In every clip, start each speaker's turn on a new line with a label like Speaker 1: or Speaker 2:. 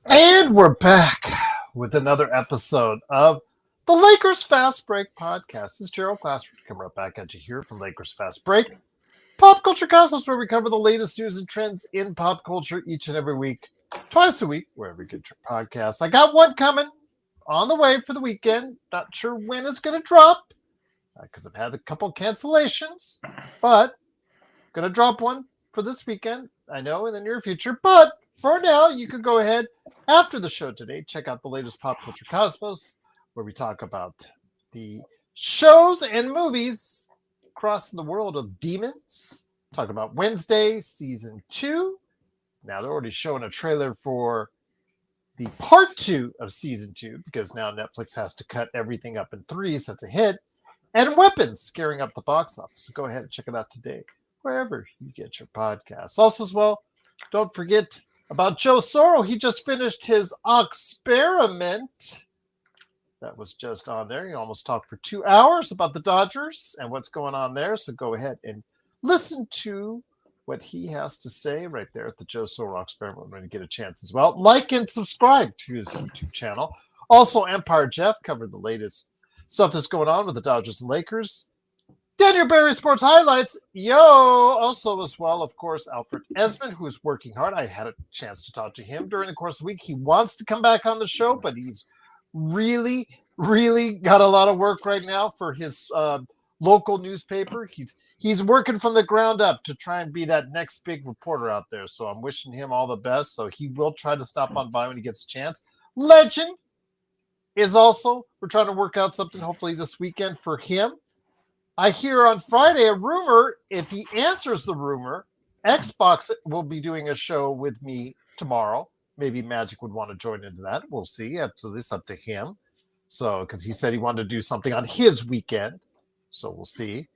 Speaker 1: And we're back with another episode of the Lakers Fast Break podcast. This is Gerald Glassford coming right back at you here from Lakers Fast Break. Pop Culture Cosmos, where we cover the latest news and trends in pop culture each and every week, twice a week, wherever you get your podcasts. I got one coming on the way for the weekend. Not sure when it's going to drop because I've had a couple cancellations, but going to drop one for this weekend, I know, in the near future. But for now, you can go ahead after the show today. Check out the latest Pop Culture Cosmos, where we talk about the shows and movies crossing the world of demons. Talk about Wednesday, season 2. Now they're already showing a trailer for the part 2 of season 2 because now Netflix has to cut everything up in threes. That's a hit. And Weapons scaring up the box office. So go ahead and check it out today, wherever you get your podcasts. Also, as well, don't forget about Joe Soro. He just finished his experiment. That was just on there. He almost talked for 2 hours about the Dodgers and what's going on there. So go ahead and listen to what he has to say right there at the Joe Soro experiment when you get a chance as well. Like and subscribe to his YouTube channel. Also, Empire Jeff covered the latest stuff that's going on with the Dodgers and Lakers. Daniel Barry Sports Highlights. Yo! Also, as well, of course, Alfred Esmond, who's working hard. I had a chance to talk to him during the course of the week. He wants to come back on the show, but he's really got a lot of work right now for his local newspaper. He's working from the ground up to try and be that next big reporter out there. So I'm wishing him all the best. So he will try to stop on by when he gets a chance. Legend is also, we're trying to work out something hopefully this weekend for him. I hear on Friday a rumor, if he answers the rumor, Xbox will be doing a show with me tomorrow. Maybe Magic would want to join into that. We'll see. So this is up to him. So, because he said he wanted to do something on his weekend. So we'll see.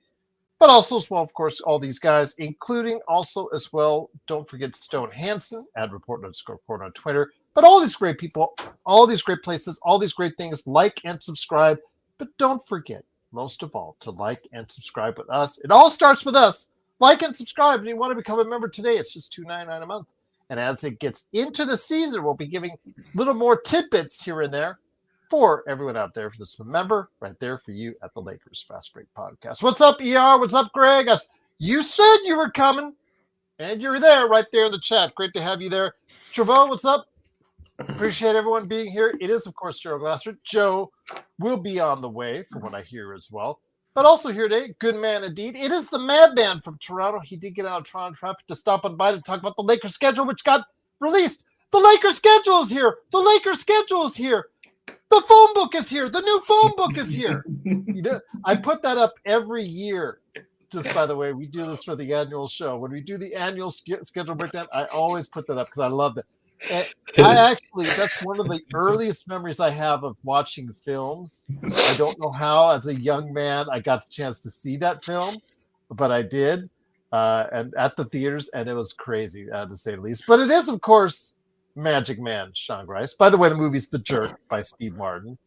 Speaker 1: But also as well, of course, all these guys, including also as well, don't forget Stone Hansen at report on Twitter. But all these great people, all these great places, all these great things, like and subscribe. But don't forget, most of all, to like and subscribe with us. It all starts with us. Like and subscribe. If you want to become a member today, it's just $2.99 a month. And as it gets into the season, we'll be giving a little more tidbits here and there for everyone out there that's a member right there for you at the Lakers Fast Break Podcast. What's up, ER? What's up, Greg? You said you were coming, and you're there right there in the chat. Great to have you there. Trevor, what's up? Appreciate everyone being here. It is, of course, Gerald Glassford. Joe will be on the way, from what I hear as well. But also here today, good man indeed. It is the madman from Toronto. He did get out of Toronto traffic to stop on by to talk about the Lakers schedule, which got released. The Lakers schedule is here. The Lakers schedule is here. The phone book is here. The new phone book is here. I put that up every year. Just by the way, we do this for the annual show. When we do the annual schedule breakdown, I always put that up because I love it. That's one of the earliest memories I have of watching films. I don't know how, as a young man, I got the chance to see that film, but I did, and at the theaters, and it was crazy, to say the least. But it is, of course, Magic Man, Sean Grice. By the way, the movie's The Jerk by Steve Martin.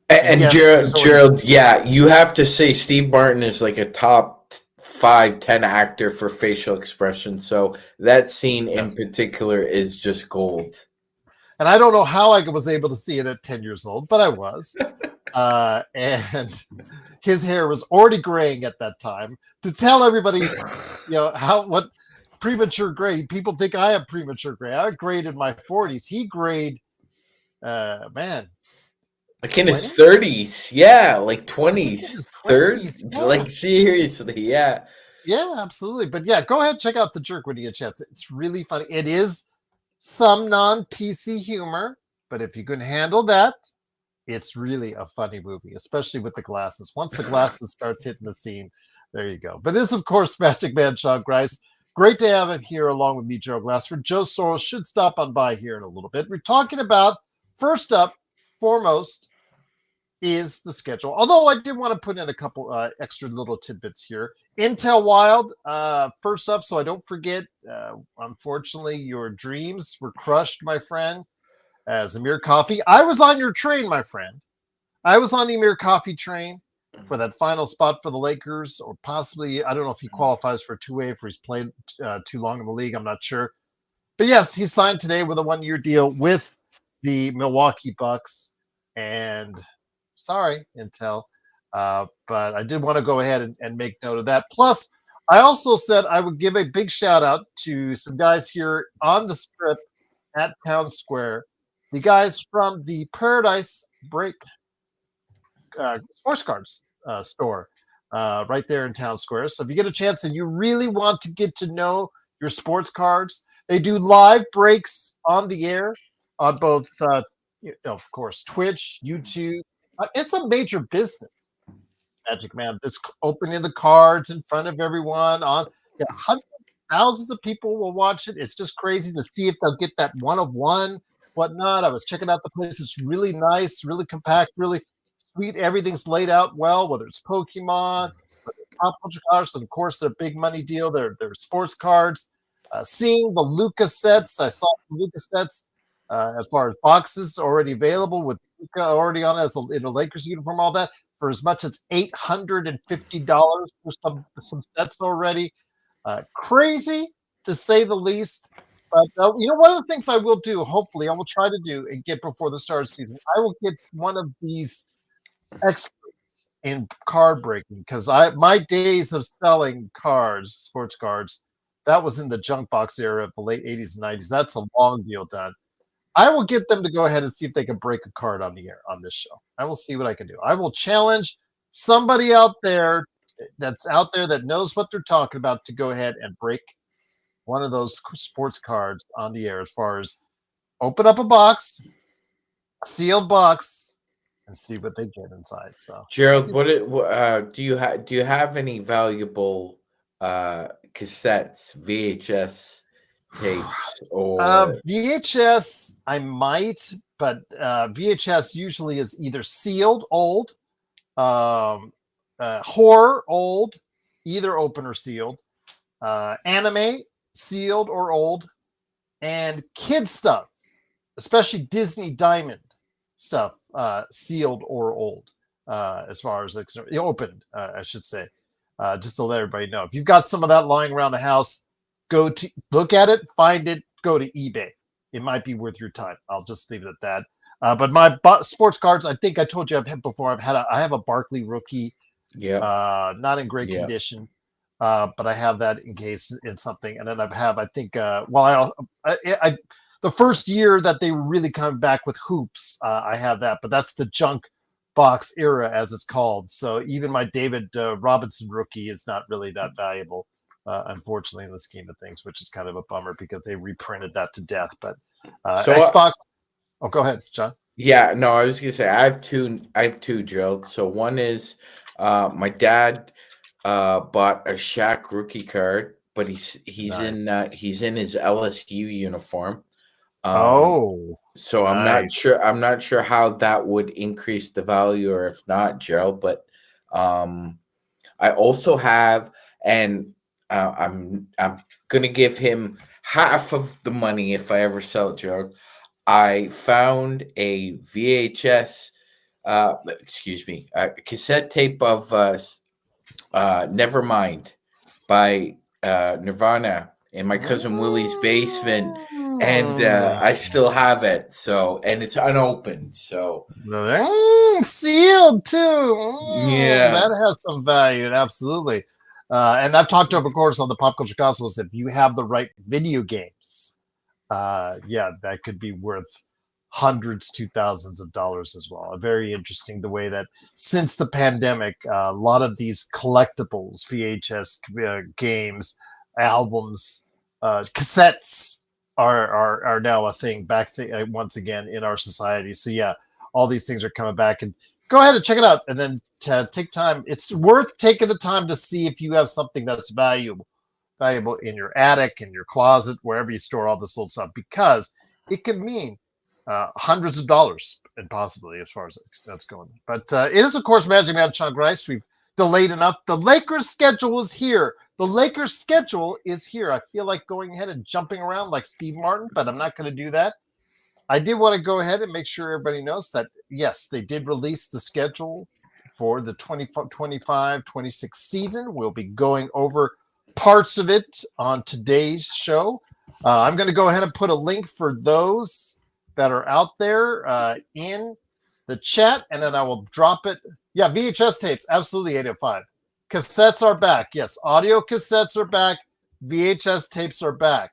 Speaker 2: And yes, Gerald, yeah, you have to say Steve Martin is like a top 5-10 actor for facial expression. So that scene in particular is just gold.
Speaker 1: And I don't know how I was able to see it at 10 years old, but I was. And his hair was already graying at that time. To tell everybody, what premature gray. People think I have premature gray. I grayed in my 40s. He grayed,
Speaker 2: like in his 30s, yeah, like 20s, 30s,
Speaker 1: yeah.
Speaker 2: Like seriously, yeah.
Speaker 1: Yeah, absolutely. But yeah, go ahead, check out The Jerk when you get a chance. It's really funny. It is some non-PC humor, but if you can handle that, it's really a funny movie, especially with the glasses. Once the glasses starts hitting the scene, there you go. But this, of course, Magic Man Sean Grice. Great to have him here along with me, Joe Glassford. Joe Soros should stop on by here in a little bit. We're talking about, first up, foremost, is the schedule. Although I did want to put in a couple extra little tidbits here. Intel Wild, first up, so I don't forget, unfortunately, your dreams were crushed, my friend, as Amir Coffey. I was on your train, my friend. I was on the Amir Coffey train for that final spot for the Lakers, or possibly, I don't know if he qualifies for 2A, if he's played too long in the league, I'm not sure. But yes, he signed today with a 1-year deal with the Milwaukee Bucks. And sorry, Intel. But I did want to go ahead and make note of that. Plus, I also said I would give a big shout out to some guys here on the strip at Town Square. The guys from the Paradise Break sports cards store right there in Town Square. So if you get a chance and you really want to get to know your sports cards, they do live breaks on the air on both, of course, Twitch, YouTube. It's a major business, Magic Man. This opening the cards in front of everyone on hundreds, thousands of people will watch it. It's just crazy to see if they'll get that one of one, whatnot. I was checking out the place. It's really nice, really compact, really sweet. Everything's laid out well, whether it's Pokemon, whether it's pop culture cards, and of course their big money deal, their sports cards. Seeing the Luca sets, I saw some Luca sets as far as boxes already available with Luca already on as in a Lakers uniform, all that for as much as $850 for some sets already. Crazy to say the least. But one of the things I will do, hopefully, I will try to do and get before the start of the season. I will get one of these experts in card breaking because my days of selling cards, sports cards, that was in the junk box era of the late 80s and 90s. That's a long deal done. I will get them to go ahead and see if they can break a card on the air on this show. I will see what I can do. I will challenge somebody out there that knows what they're talking about to go ahead and break one of those sports cards on the air as far as open up a box, sealed box, and see what they get inside. So,
Speaker 2: Gerald, do you have any valuable cassettes, VHS tapes, or
Speaker 1: VHS? I might, but VHS usually is either sealed, old, horror, old, either open or sealed, anime, sealed or old, and kid stuff, especially Disney Diamond stuff, sealed or old, as far as opened, I should say, just to let everybody know. If you've got some of that lying around the house, go to look at it, find it, go to eBay. It might be worth your time. I'll just leave it at that. But my sports cards, I think I told you I've had before. I have a Barkley rookie, not in great condition. But I have that in case in something, and then I think the first year that they were really coming back with hoops, I have that, but that's the junk box era as it's called. So even my David Robinson rookie is not really that valuable, unfortunately, in the scheme of things, which is kind of a bummer because they reprinted that to death. But Xbox. Oh, go ahead, John.
Speaker 2: Yeah, no, I was gonna say I have two, Gerald. So one is my dad bought a Shaq rookie card, but he's nice. In his LSU uniform. So nice. I'm not sure how that would increase the value or if not, Gerald. But I also have, and I'm gonna give him half of the money if I ever sell it, Gerald. I found a VHS, cassette tape of Nevermind by Nirvana in my cousin Willie's basement, and I still have it. So, and it's unopened. So
Speaker 1: sealed too.
Speaker 2: Yeah,
Speaker 1: that has some value. Absolutely. And I've talked over, of course, on the Pop Culture Cosmos. If you have the right video games, that could be worth hundreds to thousands of dollars as well. Very interesting the way that since the pandemic, a lot of these collectibles, VHS games, albums, cassettes are now a thing back once again in our society. So yeah, all these things are coming back, and go ahead and check it out, and then take time. It's worth taking the time to see if you have something that's valuable in your attic, in your closet, wherever you store all this old stuff, because it can mean hundreds of dollars and possibly as far as that's going. But it is, of course, Magic Man Sean Grice. We've delayed enough. The Lakers schedule is here. The Lakers schedule is here. I feel like going ahead and jumping around like Steve Martin, but I'm not going to do that. I did want to go ahead and make sure everybody knows that, yes, they did release the schedule for the 25-26 season. We'll be going over parts of it on today's show. I'm going to go ahead and put a link for those that are out there in the chat, and then I will drop it. Yeah, VHS tapes, absolutely 805. Cassettes are back. Yes, audio cassettes are back. VHS tapes are back.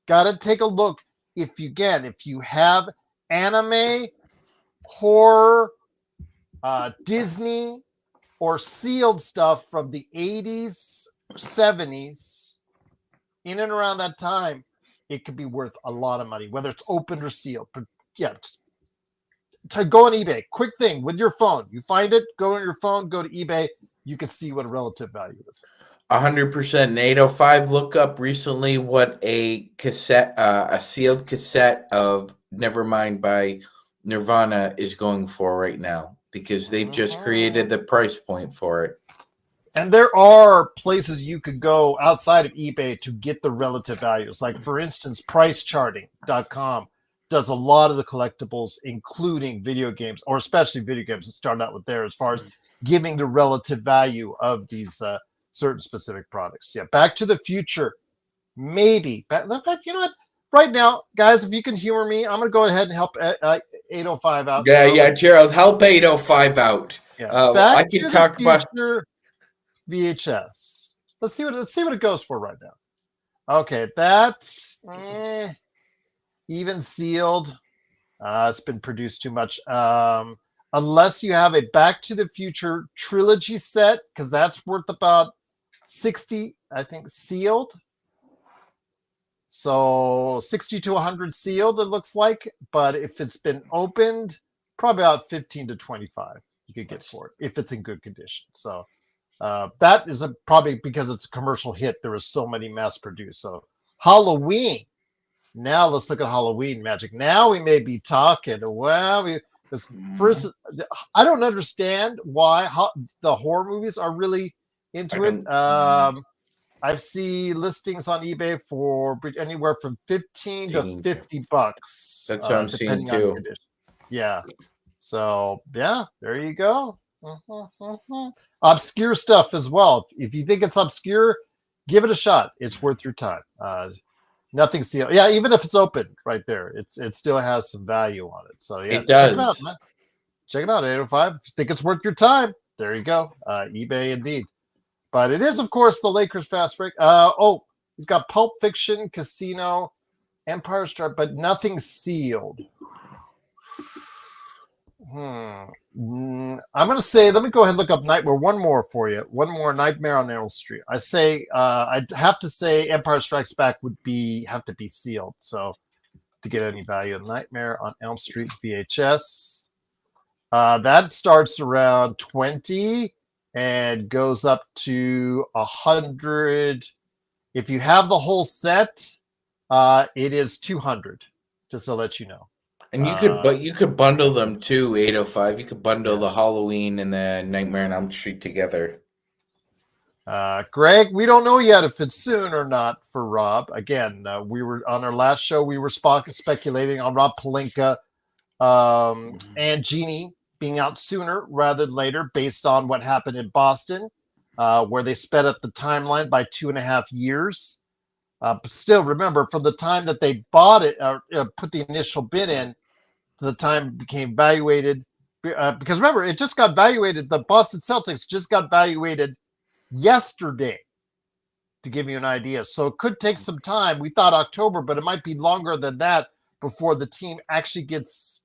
Speaker 1: Got to take a look if you have anime, horror, Disney, or sealed stuff from the 80s, 70s, in and around that time, it could be worth a lot of money, whether it's opened or sealed. But yeah, to go on eBay, quick thing with your phone. You find it, go on your phone, go to eBay. You can see what a relative value is.
Speaker 2: 100%. In 805, look up recently what a cassette, a sealed cassette of Nevermind by Nirvana is going for right now, because they've just created the price point for it.
Speaker 1: And there are places you could go outside of eBay to get the relative values. Like, for instance, pricecharting.com does a lot of the collectibles, including video games, or especially video games. Let's start out with there as far as giving the relative value of these certain specific products. Yeah, Back to the Future, maybe. In fact, you know what? Right now, guys, if you can humor me, I'm going to go ahead and help 805 out.
Speaker 2: Yeah, Gerald, help 805 out.
Speaker 1: Yeah, Back
Speaker 2: I
Speaker 1: to
Speaker 2: can
Speaker 1: the
Speaker 2: talk about
Speaker 1: Future VHS. Let's see what it goes for right now. Okay, that's even sealed. It's been produced too much. Unless you have a Back to the Future trilogy set, because that's worth about 60, I think, sealed. So 60 to 100 sealed, it looks like. But if it's been opened, probably about 15 to 25 you could get for it if it's in good condition. So that is probably because it's a commercial hit. There was so many mass produced. So Halloween. Now let's look at Halloween Magic. Now we may be talking. Well, first, I don't understand why the horror movies are really into it. I see listings on eBay for anywhere from $15 to $50.
Speaker 2: That's what I'm seeing too.
Speaker 1: Yeah. So yeah, there you go. Obscure stuff as well. If you think it's obscure, give it a shot. It's worth your time. Nothing sealed. Yeah, even if it's open right there, it still has some value on it. So yeah,
Speaker 2: it does.
Speaker 1: Check it out, man. Check it out, 805. If you think it's worth your time, there you go. eBay indeed. But it is, of course, the Lakers fast break. He's got Pulp Fiction, Casino, Empire Strike, but nothing sealed. I'm going to say, let me go ahead and look up Nightmare. One more for you. One more, Nightmare on Elm Street. I say, I'd have to say Empire Strikes Back would have to be sealed. So to get any value, Nightmare on Elm Street VHS. That starts around 20 and goes up to 100. If you have the whole set, it is 200, just to let you know.
Speaker 2: And you could bundle them too, 805. You could bundle the Halloween and the Nightmare on Elm Street together.
Speaker 1: Greg, we don't know yet if it's soon or not for Rob. Again, we were on our last show, we were speculating on Rob Pelinka and Genie being out sooner rather than later, based on what happened in Boston, where they sped up the timeline by 2.5 years. But still, remember, from the time that they bought it, put the initial bid in, to the time it became valuated, because remember, it just got valuated. The Boston Celtics just got valuated yesterday, to give you an idea. So it could take some time. We thought October, but it might be longer than that before the team actually gets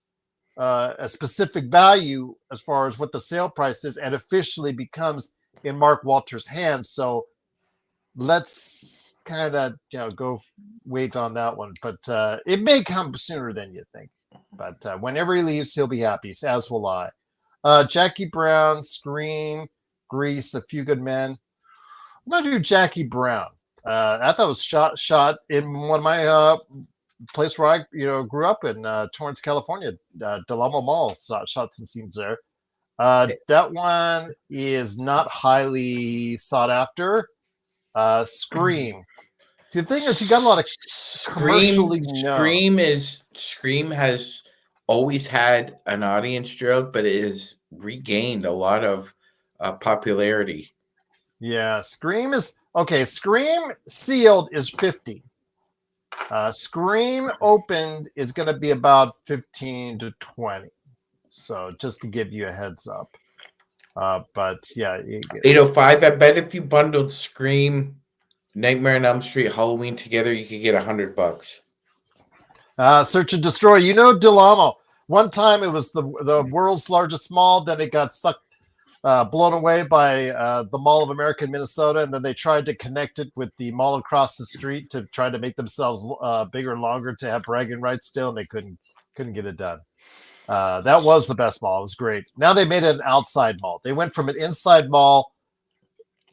Speaker 1: a specific value as far as what the sale price is and officially becomes in Mark Walters' hands. So let's kind of go wait on that one. But it may come sooner than you think. But whenever he leaves, he'll be happy, as will I. Jackie Brown, Scream, Grease, A Few Good Men. I'm going to do Jackie Brown. I thought it was shot in one of my place where I grew up in Torrance, California. Del Amo Mall shot some scenes there. That one is not highly sought after. Scream. See, the thing is, you got a lot of commercially
Speaker 2: Scream has always had an audience, Gerald, but it has regained a lot of popularity.
Speaker 1: Yeah, Scream is okay. Scream sealed is 50. Scream opened is going to be about 15 to 20. So just to give you a heads up. But yeah.
Speaker 2: 805, I bet if you bundled Scream, Nightmare on Elm Street, Halloween together, you could get $100.
Speaker 1: Search and Destroy. You know Del Amo. One time it was the world's largest mall. Then it got blown away by the Mall of America in Minnesota. And then they tried to connect it with the mall across the street to try to make themselves bigger and longer to have bragging rights still. And they couldn't get it done. That was the best mall. It was great. Now they made it an outside mall. They went from an inside mall.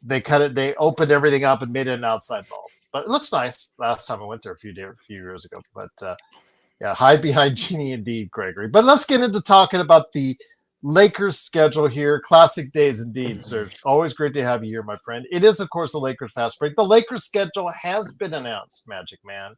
Speaker 1: They cut it. They opened everything up and made it an outside mall. But it looks nice. Last time I went there a few years ago. But yeah, hide behind Genie indeed, Gregory. But let's get into talking about the Lakers schedule here. Classic days indeed, Serge. Always great to have you here, my friend. It is, of course, the Lakers fast break. The Lakers schedule has been announced, Magic Man.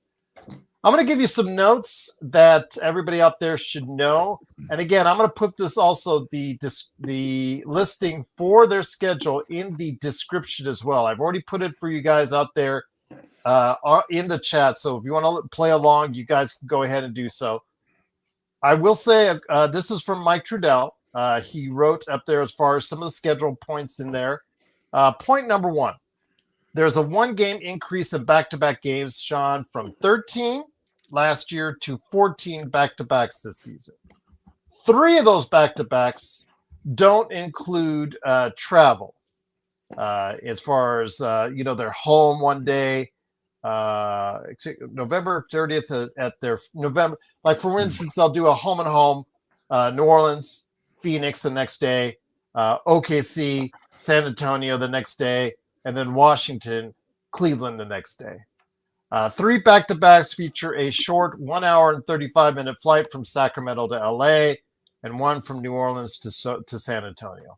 Speaker 1: I'm going to give you some notes that everybody out there should know. And again, I'm going to put this also, the listing for their schedule in the description as well. I've already put it for you guys out there in the chat. So if you want to play along, you guys can go ahead and do so. I will say this is from Mike Trudell. He wrote up there as far as some of the schedule points in there. Point number one. There's a 1-game increase in back-to-back games, Sean, from 13 last year to 14 back-to-backs this season. 3 of those back-to-backs don't include travel. As far as, they're home one day, November 30th at their November. Like, for instance, they'll do a home and home, New Orleans, Phoenix the next day, OKC, San Antonio the next day, and then Washington, Cleveland the next day. 3 back-to-backs feature a short 1 hour and 35-minute flight from Sacramento to LA and 1 from New Orleans to San Antonio.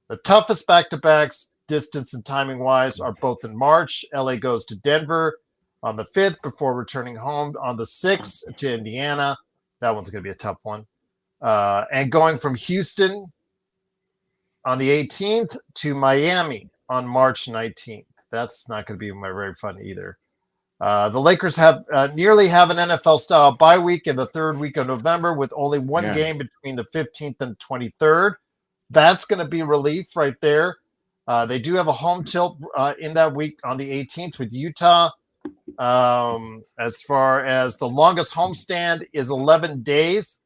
Speaker 1: The toughest back-to-backs, distance and timing-wise, are both in March. LA goes to Denver on the 5th before returning home on the 6th to Indiana. That one's going to be a tough one. And going from Houston on the 18th to Miami on March 19th. That's not going to be very fun either. The Lakers nearly have an NFL-style bye week in the 3rd week of November with only one game between the 15th and 23rd. That's going to be relief right there. They do have a home tilt in that week on the 18th with Utah. As far as the longest homestand is 11 days.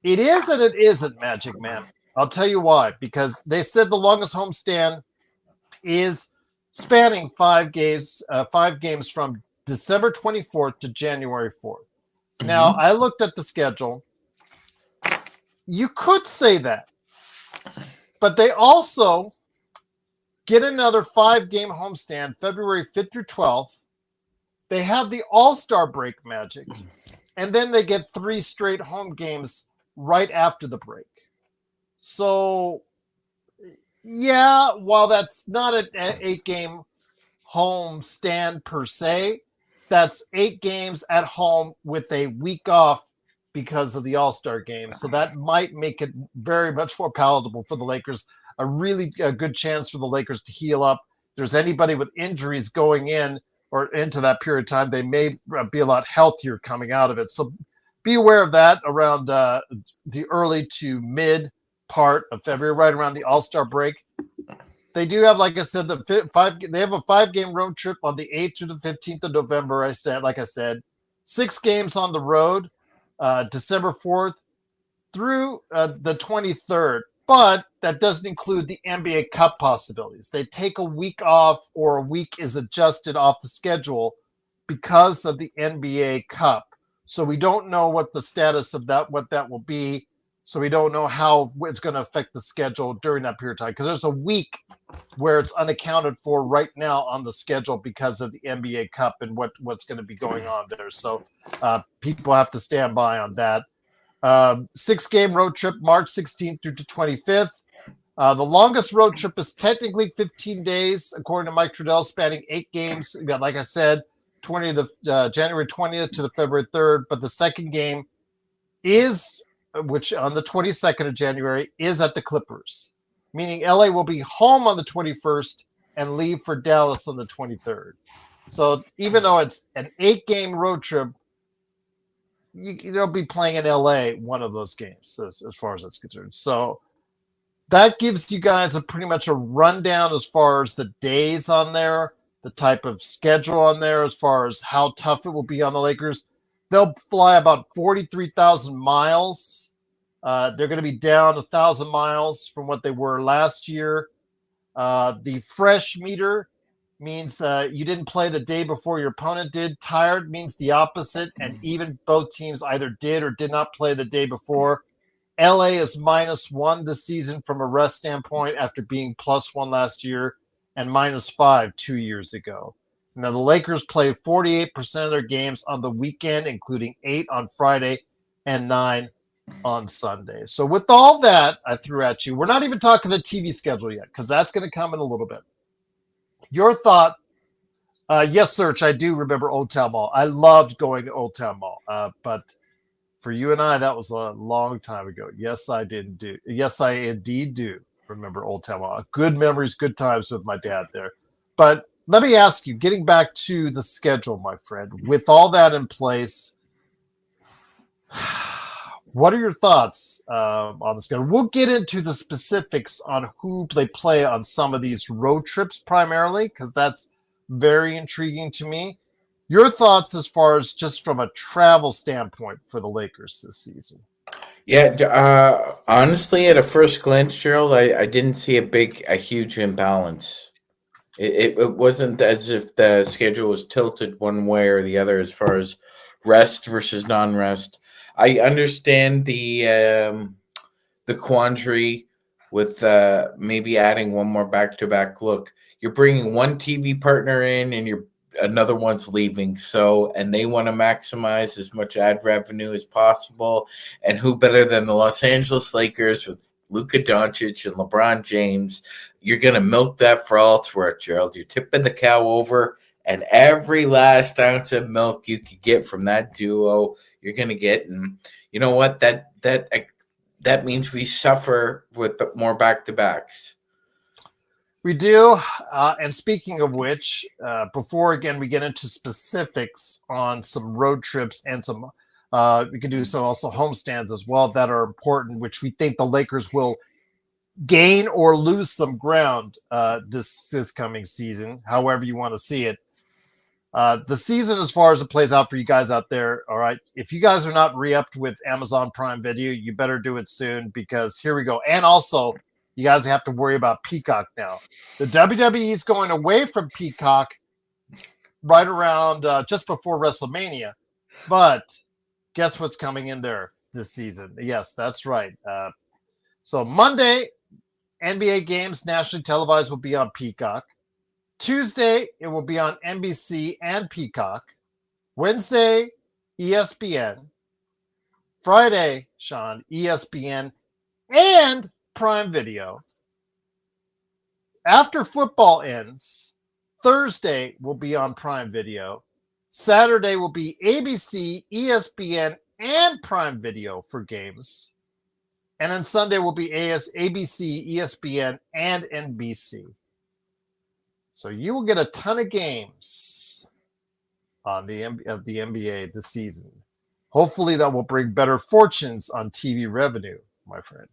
Speaker 1: It is and it isn't, Magic Man. I'll tell you why. Because they said the longest homestand is spanning 5 games from December 24th to January 4th. Mm-hmm. Now, I looked at the schedule. You could say that. But they also get another 5-game homestand February 5th through 12th. They have the All-Star break, Magic. And then they get 3 straight home games right after the break. So, yeah, while that's not an 8-game home stand per se, that's 8 games at home with a week off because of the All-Star game. So that might make it very much more palatable for the Lakers. A really good chance for the Lakers to heal up. If there's anybody with injuries going in or into that period of time, they may be a lot healthier coming out of it. So be aware of that around the early to mid part of February, right around the All-Star break. They do have, like I said, they have a 5-game road trip on the 8th to the 15th of November. Like I said, 6 games on the road, December 4th through the 23rd. But that doesn't include the NBA Cup possibilities. They take a week off, or a week is adjusted off the schedule because of the NBA Cup. So we don't know what the status of that, what that will be. So we don't know how it's going to affect the schedule during that period of time, because there's a week where it's unaccounted for right now on the schedule because of the NBA Cup and what's going to be going on there. So people have to stand by on that. 6-game road trip, March 16th through to 25th. The longest road trip is technically 15 days, according to Mike Trudell, spanning 8 games. Like I said, January 20th to the February 3rd. But the second game is, which on the 22nd of January, is at the Clippers, meaning LA will be home on the 21st and leave for Dallas on the 23rd. So even though it's an 8-game road trip, you'll be playing in LA one of those games as far as that's concerned. So that gives you guys pretty much a rundown as far as the days on there, the type of schedule on there, as far as how tough it will be on the Lakers. They'll fly about 43,000 miles. They're going to be down 1,000 miles from what they were last year. The fresh meter means you didn't play the day before your opponent did. Tired means the opposite, and even both teams either did or did not play the day before. LA is -1 this season from a rest standpoint after being +1 last year and -5 2 years ago. Now, the Lakers play 48% of their games on the weekend, including 8 on Friday and 9 on Sunday. So with all that I threw at you, we're not even talking the TV schedule yet because that's going to come in a little bit. Your thought? Yes, Search, I do remember Old Town Mall. I loved going to Old Town Mall, but for you and I, that was a long time ago. Yes, I did do. Yes, I indeed do remember Old Town Mall. Good memories, good times with my dad there. But let me ask you, getting back to the schedule, my friend, with all that in place, what are your thoughts on the schedule? We'll get into the specifics on who they play on some of these road trips primarily, because that's very intriguing to me. Your thoughts as far as just from a travel standpoint for the Lakers this season?
Speaker 2: Yeah, honestly, at a first glance, Gerald, I didn't see a huge imbalance. It wasn't as if the schedule was tilted one way or the other as far as rest versus non-rest. I understand the quandary with maybe adding one more back-to-back look. You're bringing one TV partner in, and another one's leaving. So, and they want to maximize as much ad revenue as possible. And who better than the Los Angeles Lakers with Luka Doncic and LeBron James? You're going to milk that for all it's worth, Gerald. You're tipping the cow over, and every last ounce of milk you could get from that duo, you're going to get. And you know what? That means we suffer with more back-to-backs.
Speaker 1: We do. And speaking of which, before again we get into specifics on some road trips and some, we can do some also homestands as well that are important, which we think the Lakers will gain or lose some ground this coming season, however you want to see it. The season, as far as it plays out for you guys out there, all right, if you guys are not re-upped with Amazon Prime Video, you better do it soon because here we go. And also, you guys have to worry about Peacock now. The WWE is going away from Peacock right around just before WrestleMania. But guess what's coming in there this season? Yes, that's right. So Monday, NBA games nationally televised will be on Peacock. Tuesday, it will be on NBC and Peacock. Wednesday, ESPN. Friday, Sean, ESPN and Prime Video. After football ends, Thursday will be on Prime Video. Saturday will be ABC, ESPN, and Prime Video for games. And then Sunday will be ABC, ESPN, and NBC. So you will get a ton of games on the NBA this season. Hopefully that will bring better fortunes on TV revenue, my friend.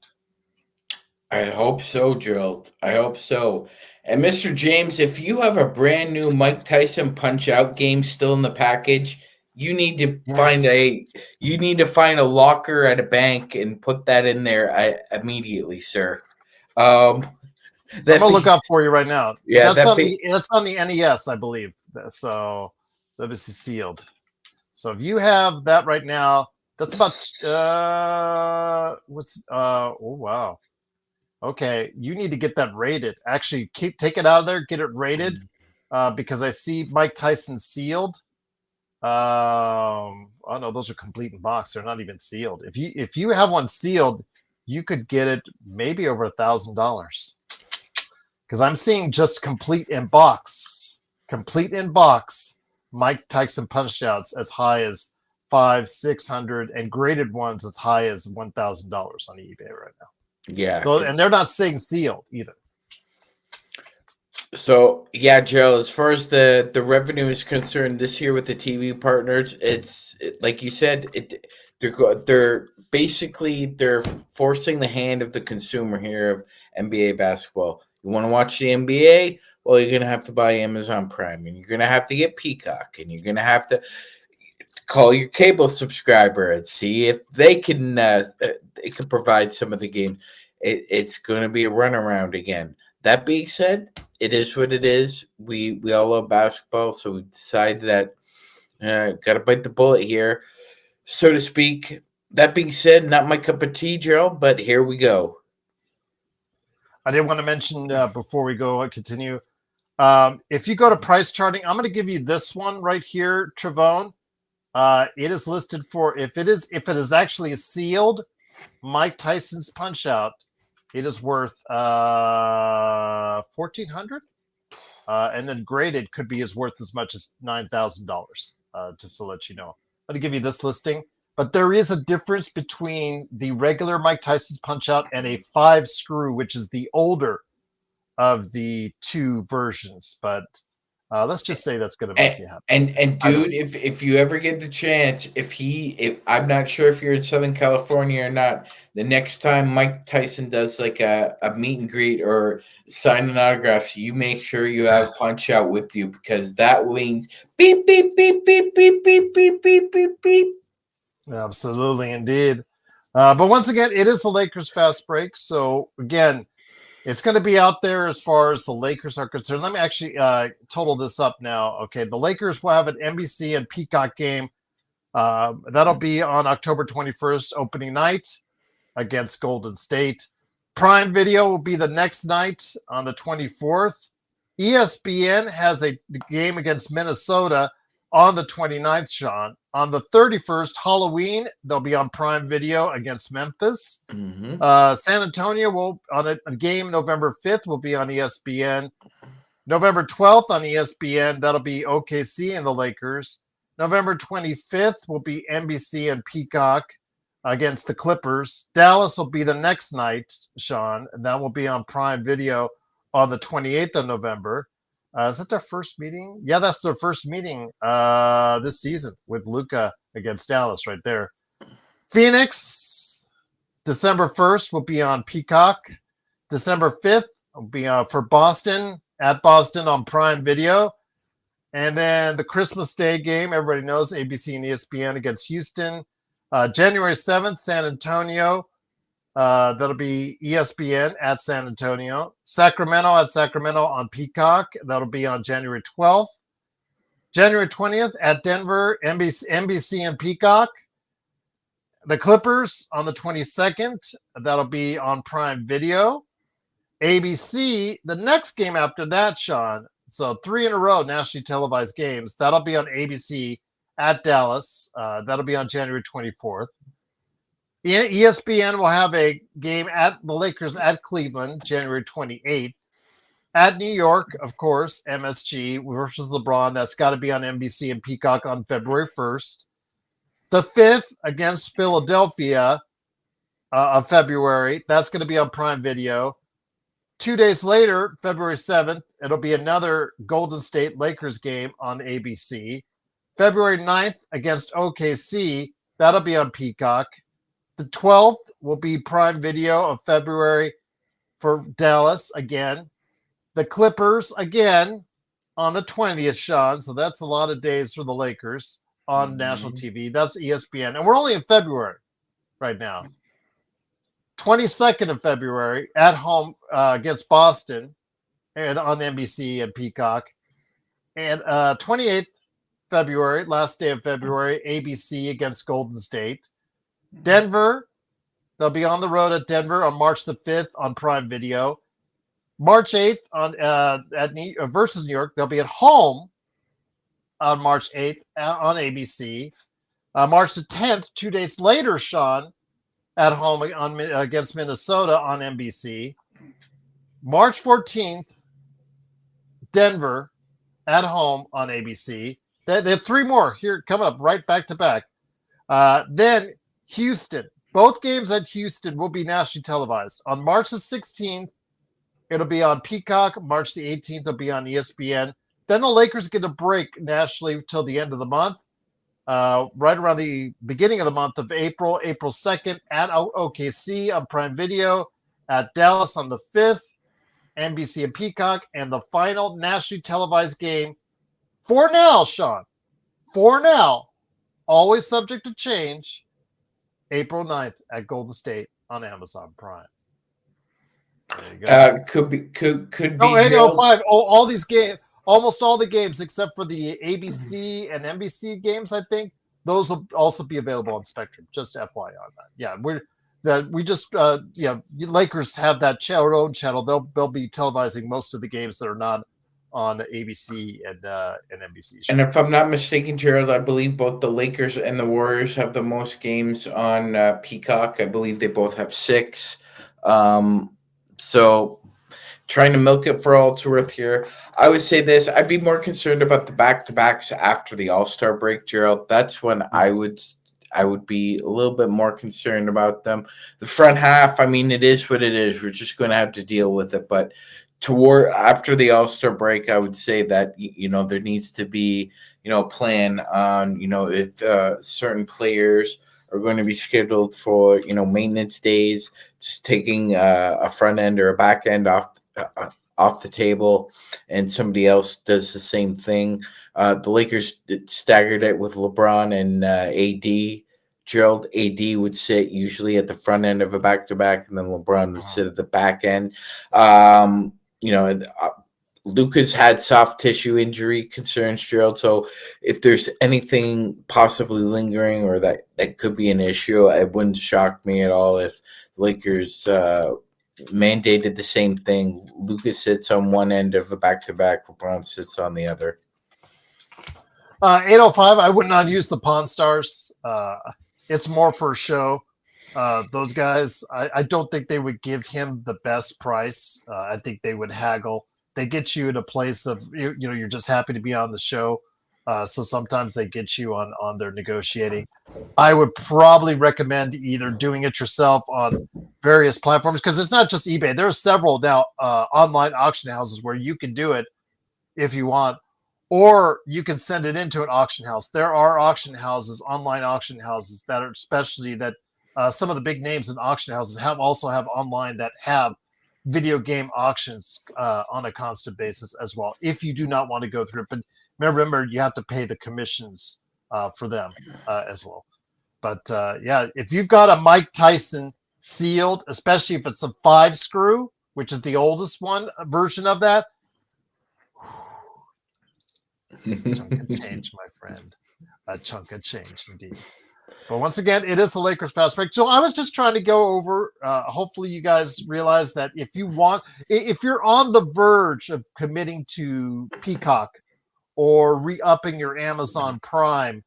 Speaker 2: I hope so, Gerald. I hope so. And Mr. James, if you have a brand new Mike Tyson Punch-Out game still in the package, you need to find a locker at a bank and put that in there immediately, sir.
Speaker 1: I'm gonna look up for you right now.
Speaker 2: Yeah,
Speaker 1: that's on the NES, I believe. So that is sealed. So if you have that right now, that's about oh wow. Okay, you need to get that rated. Actually, take it out of there, get it rated, because I see Mike Tyson sealed. Oh no, those are complete in box. They're not even sealed. If you have one sealed, you could get it maybe over $1,000. Because I'm seeing just complete in box, Mike Tyson Punch-Outs as high as $500-600, and graded ones as high as $1,000 on eBay right now.
Speaker 2: Yeah,
Speaker 1: So, and they're not saying sealed either.
Speaker 2: So yeah, Joe. As far as the revenue is concerned, this year with the TV partners, like you said, they're basically they're forcing the hand of the consumer here of NBA basketball. You want to watch the NBA? Well, you're gonna have to buy Amazon Prime, and you're gonna have to get Peacock, and you're gonna have to call your cable subscriber and see if they can provide some of the games. It's going to be a runaround again. That being said, it is what it is. We all love basketball, so we decided that got to bite the bullet here, so to speak. That being said, not my cup of tea, Gerald, but here we go.
Speaker 1: I did want to mention before we go continue. If you go to price charting, I'm going to give you this one right here, Trevone. It is listed for if it is actually sealed, Mike Tyson's Punch Out. It is worth $1,400, and then graded could be as worth as much as $9,000. Just to let you know, I'm going to give you this listing. But there is a difference between the regular Mike Tyson's Punch Out and a 5-screw, which is the older of the two versions. But let's just say that's going to make you happy.
Speaker 2: And dude, if you ever get the chance, if I'm not sure if you're in Southern California or not, the next time Mike Tyson does like a meet and greet or signing autographs, you make sure you have Punch Out with you, because that means beep beep beep beep beep beep beep beep beep beep.
Speaker 1: Absolutely, indeed. But once again, it is the Lakers fast break. So again, it's going to be out there as far as the Lakers are concerned. Let me actually total this up now. Okay, the Lakers will have an NBC and Peacock game. That'll be on October 21st, opening night against Golden State. Prime Video will be the next night on the 24th. ESPN has a game against Minnesota on the 29th, Sean. On the 31st, Halloween, they'll be on Prime Video against Memphis.
Speaker 2: Mm-hmm.
Speaker 1: San Antonio will on a game November 5th will be on ESPN. November 12th on ESPN, that'll be OKC and the Lakers. November 25th will be NBC and Peacock against the Clippers. Dallas will be the next night, Sean, and that will be on Prime Video on the 28th of November. Is that their first meeting? Yeah, that's their first meeting this season with Luka against Dallas right there. Phoenix, December 1st will be on Peacock. December 5th will be for Boston, at Boston on Prime Video. And then the Christmas Day game, everybody knows, ABC and ESPN against Houston. January 7th, San Antonio. That'll be ESPN at San Antonio. Sacramento at Sacramento on Peacock. That'll be on January 12th. January 20th at Denver, NBC and Peacock. The Clippers on the 22nd. That'll be on Prime Video. ABC, the next game after that, Sean. So 3 in a row, nationally televised games. That'll be on ABC at Dallas. That'll be on January 24th. ESPN will have a game at the Lakers at Cleveland, January 28th. At New York, of course, MSG versus LeBron. That's got to be on NBC and Peacock on February 1st. The 5th against Philadelphia of February. That's going to be on Prime Video. 2 days later, February 7th, it'll be another Golden State Lakers game on ABC. February 9th against OKC. That'll be on Peacock. The 12th will be Prime Video of February for Dallas again. The Clippers again on the 20th, Sean. So that's a lot of days for the Lakers on national TV. That's ESPN. And we're only in February right now. 22nd of February at home against Boston and on NBC and Peacock. And 28th February, last day of February, ABC against Golden State. Denver, they'll be on the road at Denver on March the 5th on Prime Video. March 8th versus New York, they'll be at home on March 8th on ABC. March the 10th, 2 days later, Sean, at home against Minnesota on NBC. March 14th, Denver at home on ABC. They have 3 more here coming up right back to back. Then Houston. Both games at Houston will be nationally televised. On March the 16th, It'll be on Peacock. March the 18th, it'll be on ESPN. Then the Lakers get a break nationally till the end of the month. Right around the beginning of the month of April 2nd at OKC on Prime Video, at Dallas on the 5th, NBC and Peacock, and the final nationally televised game for now, Sean, for now, always subject to change, April 9th at Golden State on Amazon Prime. There you go.
Speaker 2: Could be.
Speaker 1: No, 805. All these games, almost all the games except for the ABC and NBC games, I think, those will also be available on Spectrum. Just FYI on that. Yeah, Lakers have that own channel. They'll be televising most of the games that are not on ABC and NBC.
Speaker 2: And if I'm not mistaken, Gerald, I believe both the Lakers and the Warriors have the most games on Peacock. I believe they both have 6. So trying to milk it for all it's worth here. I would say this. I'd be more concerned about the back-to-backs after the All-Star break, Gerald. That's when I would be a little bit more concerned about them. The front half, I mean, it is what it is. We're just going to have to deal with it. But after the All-Star break, I would say that, there needs to be, a plan on, if certain players are going to be scheduled for, maintenance days, just taking a front end or a back end off the table, and somebody else does the same thing. The Lakers staggered it with LeBron and AD. Gerald, AD would sit usually at the front end of a back-to-back, and then LeBron would sit at the back end. Luka's had soft tissue injury concerns, Gerald. So if there's anything possibly lingering or that could be an issue, it wouldn't shock me at all if the Lakers mandated the same thing. Luka sits on one end of a back-to-back, LeBron sits on the other.
Speaker 1: 805, I would not use the Pawn Stars. It's more for a show. Those guys, I don't think they would give him the best price. I think they would haggle. They get you in a place of, you're just happy to be on the show. So sometimes they get you on their negotiating. I would probably recommend either doing it yourself on various platforms, because it's not just eBay. There are several now online auction houses where you can do it if you want, or you can send it into an auction house. There are auction houses, online auction houses that are especially that some of the big names in auction houses also have online that have video game auctions on a constant basis as well, if you do not want to go through it. But remember, you have to pay the commissions for them as well. But if you've got a Mike Tyson sealed, especially if it's a 5-screw, which is the oldest one version of that, chunk of change, my friend. A chunk of change indeed. But once again, it is the Lakers Fast Break. So I was just trying to go over, hopefully you guys realize that if you're on the verge of committing to Peacock or re-upping your Amazon Prime,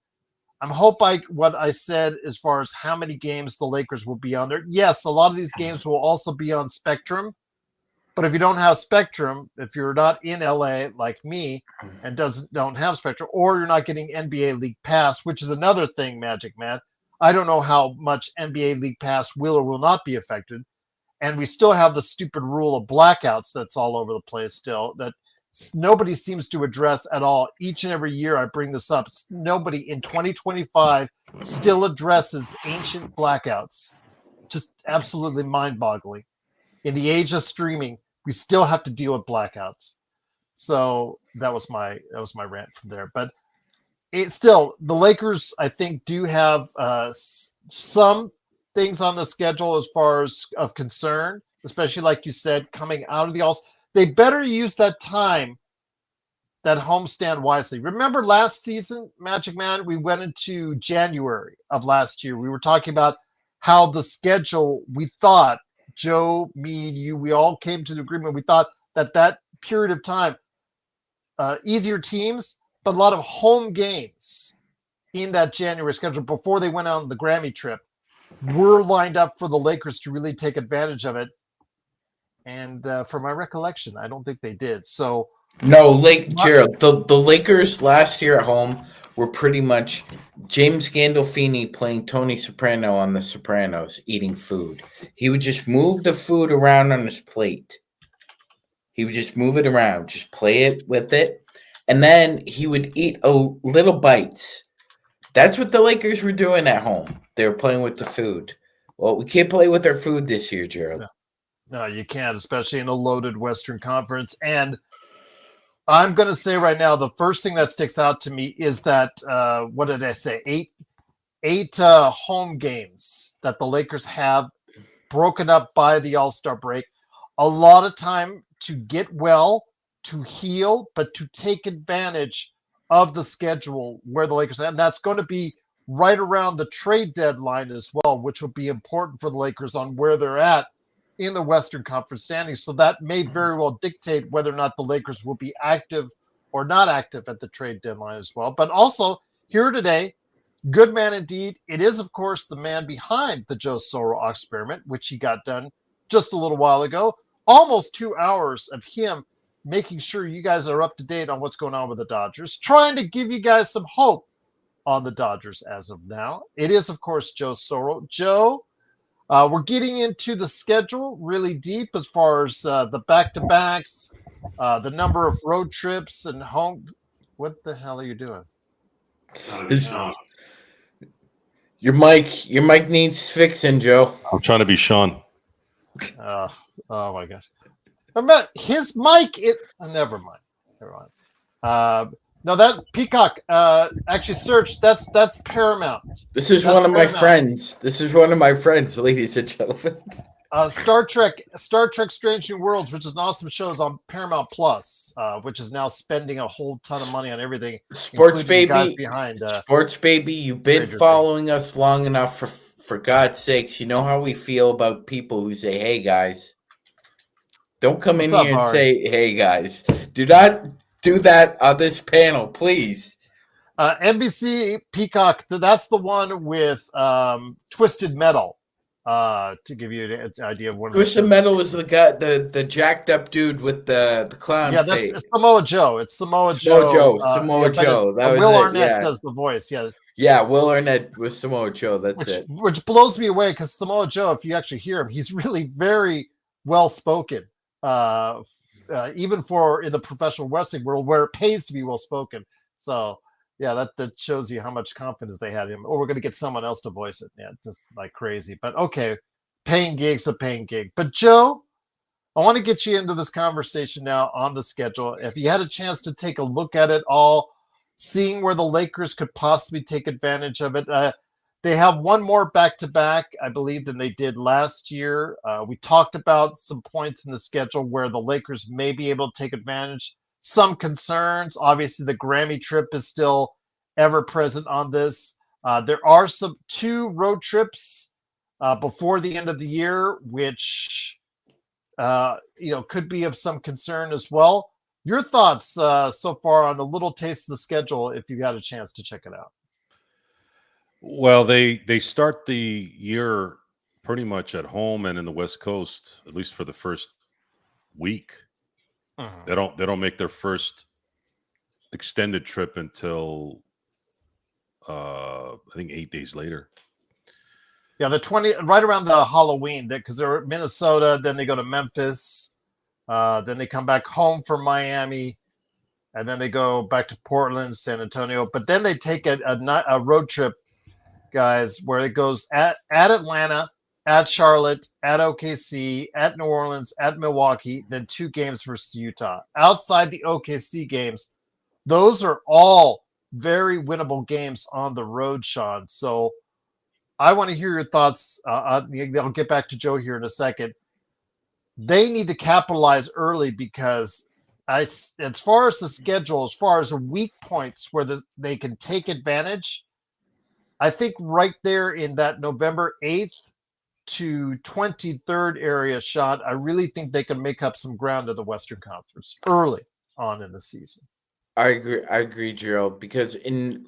Speaker 1: I'm hoping what I said as far as how many games the Lakers will be on there. Yes, a lot of these games will also be on Spectrum. But if you don't have Spectrum, if you're not in LA like me and don't have Spectrum, or you're not getting NBA League Pass, which is another thing, Magic Man, I don't know how much NBA League Pass will or will not be affected. And we still have the stupid rule of blackouts that's all over the place still, that nobody seems to address at all. Each and every year I bring this up. Nobody in 2025 still addresses ancient blackouts. Just absolutely mind-boggling. In the age of streaming, we still have to deal with blackouts. So that was my rant from there. But the Lakers, I think, do have some things on the schedule as far as of concern, especially like you said, coming out of the All. They better use that time, that homestand wisely. Remember last season, Magic Man, we went into January of last year. We were talking about how the schedule, we thought, Joe, me, and you, we all came to the agreement. We thought that period of time, easier teams, but a lot of home games in that January schedule before they went on the Grammy trip were lined up for the Lakers to really take advantage of it. And from my recollection, I don't think they did. So
Speaker 2: no, Gerald, the Lakers last year at home were pretty much James Gandolfini playing Tony Soprano on The Sopranos, eating food. He would just move the food around on his plate. He would just move it around, just play it with it, and then he would eat a little bites. That's what the Lakers were doing at home. They were playing with the food. Well, we can't play with our food this year, Gerald.
Speaker 1: No, you can't, especially in a loaded Western Conference. And I'm going to say right now, the first thing that sticks out to me is that what did I say? Eight home games that the Lakers have broken up by the All-Star break. A lot of time to get well, to heal, but to take advantage of the schedule where the Lakers are. And that's going to be right around the trade deadline as well, which will be important for the Lakers on where they're at in the Western Conference standings. So that may very well dictate whether or not the Lakers will be active or not active at the trade deadline as well. But also here today, good man indeed. It is, of course, the man behind the Joe Soro experiment, which he got done just a little while ago. Almost 2 hours of him making sure you guys are up to date on what's going on with the Dodgers, trying to give you guys some hope on the Dodgers as of now. It is, of course, Joe Soro. Joe, we're getting into the schedule really deep as far as the back-to-backs, the number of road trips and home. What the hell are you doing?
Speaker 2: Your mic needs fixing, Joe.
Speaker 3: I'm trying to be Sean.
Speaker 1: Oh my gosh! His mic. Never mind. No, that Peacock actually searched. That's Paramount.
Speaker 2: This is one of my friends. This is one of my friends, ladies and gentlemen.
Speaker 1: Star Trek Strange New Worlds, which is an awesome show, is on Paramount Plus, which is now spending a whole ton of money on everything.
Speaker 2: Sports baby,
Speaker 1: guys behind
Speaker 2: Sports baby, you've been following us long enough. For God's sakes, you know how we feel about people who say, "Hey guys." Don't come in here and say, "Hey guys." Do not do that on this panel, please.
Speaker 1: NBC Peacock. That's the one with Twisted Metal. To give you an idea of what
Speaker 2: Twisted Metal is the guy, the jacked up dude with the clown.
Speaker 1: Yeah, that's Samoa Joe. It's Samoa Joe.
Speaker 2: Samoa Joe.
Speaker 1: That was Will Arnett does the voice. Yeah.
Speaker 2: Yeah, Will Arnett with Samoa Joe. That's
Speaker 1: which blows me away because Samoa Joe, if you actually hear him, he's really very well spoken. Even for in the professional wrestling world where it pays to be well spoken. So yeah, that shows you how much confidence they had in him. Or we're going to get someone else to voice it. Yeah, just like crazy. But okay, paying gig's a paying gig. But Joe, I want to get you into this conversation now on the schedule. If you had a chance to take a look at it all, seeing where the Lakers could possibly take advantage of it. They have one more back-to-back, I believe, than they did last year. We talked about some points in the schedule where the Lakers may be able to take advantage. Some concerns. Obviously, the Grammy trip is still ever present on this. There are two road trips before the end of the year, which could be of some concern as well. Your thoughts so far on a little taste of the schedule, if you had a chance to check it out.
Speaker 3: Well, they start the year pretty much at home and in the West Coast, at least for the first week.
Speaker 1: Uh-huh.
Speaker 3: They don't make their first extended trip until I think 8 days later.
Speaker 1: Yeah, right around the Halloween, because they're at Minnesota, then they go to Memphis, then they come back home from Miami, and then they go back to Portland, San Antonio. But then they take a road trip, guys, where it goes at Atlanta, at Charlotte, at OKC, at New Orleans, at Milwaukee, then 2 games versus Utah. Outside the OKC games, those are all very winnable games on the road, Sean. So I want to hear your thoughts. I'll get back to Joe here in a second. They need to capitalize early because as far as the schedule, as far as the weak points where they can take advantage, I think right there in that November 8th to 23rd area, Sean, I really think they can make up some ground in the Western Conference early on in the season.
Speaker 2: I agree, Gerald, because in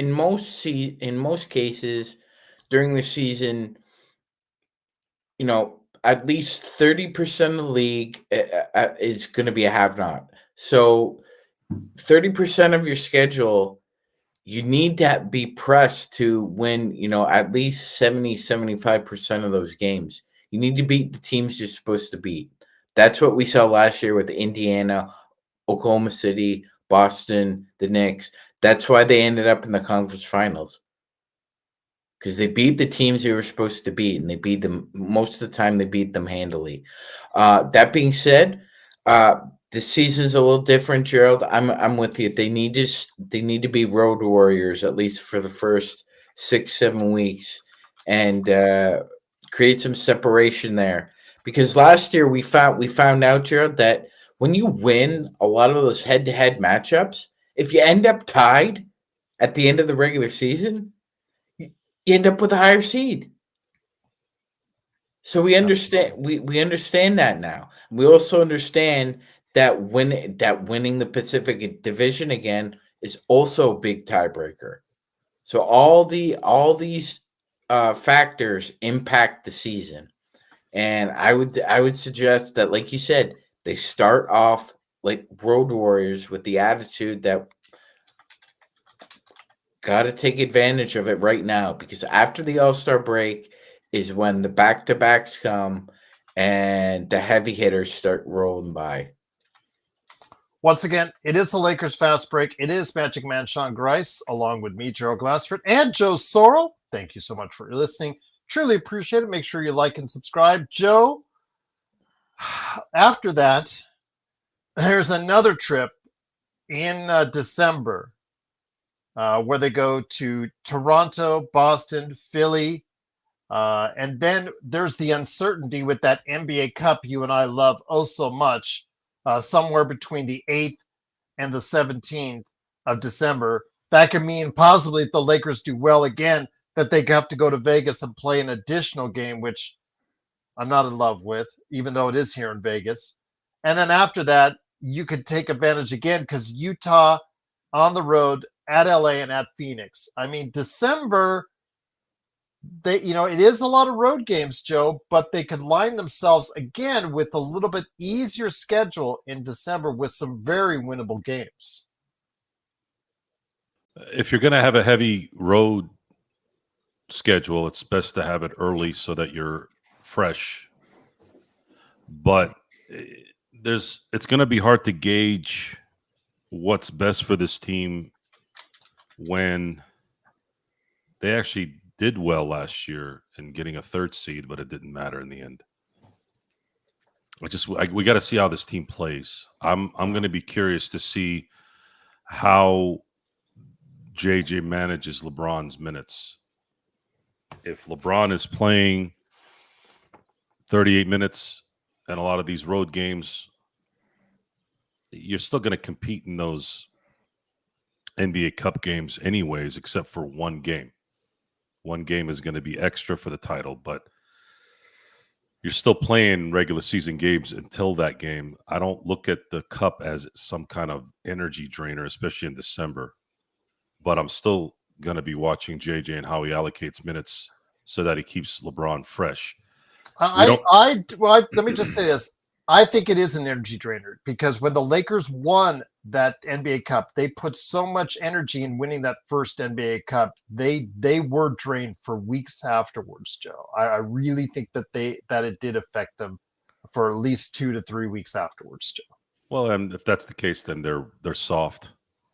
Speaker 2: most cases during the season, at least 30% of the league is going to be a have-not. So 30% of your schedule, you need to be pressed to win, at least 70, 75% of those games. You need to beat the teams you're supposed to beat. That's what we saw last year with Indiana, Oklahoma City, Boston, the Knicks. That's why they ended up in the conference finals. Because they beat the teams they were supposed to beat, and they beat them most of the time. They beat them handily. That being said, this season's a little different, Gerald. I'm with you. They need to be road warriors at least for the first 6-7 weeks, and create some separation there. Because last year we found out, Gerald, that when you win a lot of those head-to-head matchups, if you end up tied at the end of the regular season, you end up with a higher seed. So we understand we understand that now. We also understand that winning the Pacific Division again is also a big tiebreaker. So all these factors impact the season. And I would suggest that, like you said, they start off like road warriors with the attitude that got to take advantage of it right now, because after the All-Star break is when the back-to-backs come and the heavy hitters start rolling by.
Speaker 1: Once again, it is the Lakers Fast Break. It is Magic Man Sean Grice, along with me, Gerald Glassford, and Joe Sorrell. Thank you so much for listening. Truly appreciate it. Make sure you like and subscribe. Joe, after that, there's another trip in December where they go to Toronto, Boston, Philly, and then there's the uncertainty with that NBA Cup you and I love oh so much, somewhere between the 8th and the 17th of December. That could mean possibly if the Lakers do well again, that they have to go to Vegas and play an additional game, which I'm not in love with, even though it is here in Vegas. And then after that, you could take advantage again because Utah on the road at LA and at Phoenix. I mean, December, it is a lot of road games, Joe, but they could line themselves again with a little bit easier schedule in December with some very winnable games.
Speaker 3: If you're going to have a heavy road schedule, it's best to have it early so that you're fresh. But it's going to be hard to gauge what's best for this team when they actually did well last year in getting a 3rd seed, but it didn't matter in the end. We got to see how this team plays. I'm going to be curious to see how JJ manages LeBron's minutes. If LeBron is playing 38 minutes and a lot of these road games, you're still going to compete in those NBA Cup games anyways, except for one game. One game is going to be extra for the title, but you're still playing regular season games until that game. I don't look at the Cup as some kind of energy drainer, especially in December. But I'm still going to be watching JJ and how he allocates minutes so that he keeps LeBron fresh.
Speaker 1: Let me just say this. I think it is an energy drainer because when the Lakers won that NBA Cup, they put so much energy in winning that first NBA Cup. They were drained for weeks afterwards, Joe. I really think that it did affect them for at least 2 to 3 weeks afterwards, Joe.
Speaker 3: Well, and if that's the case, then they're soft,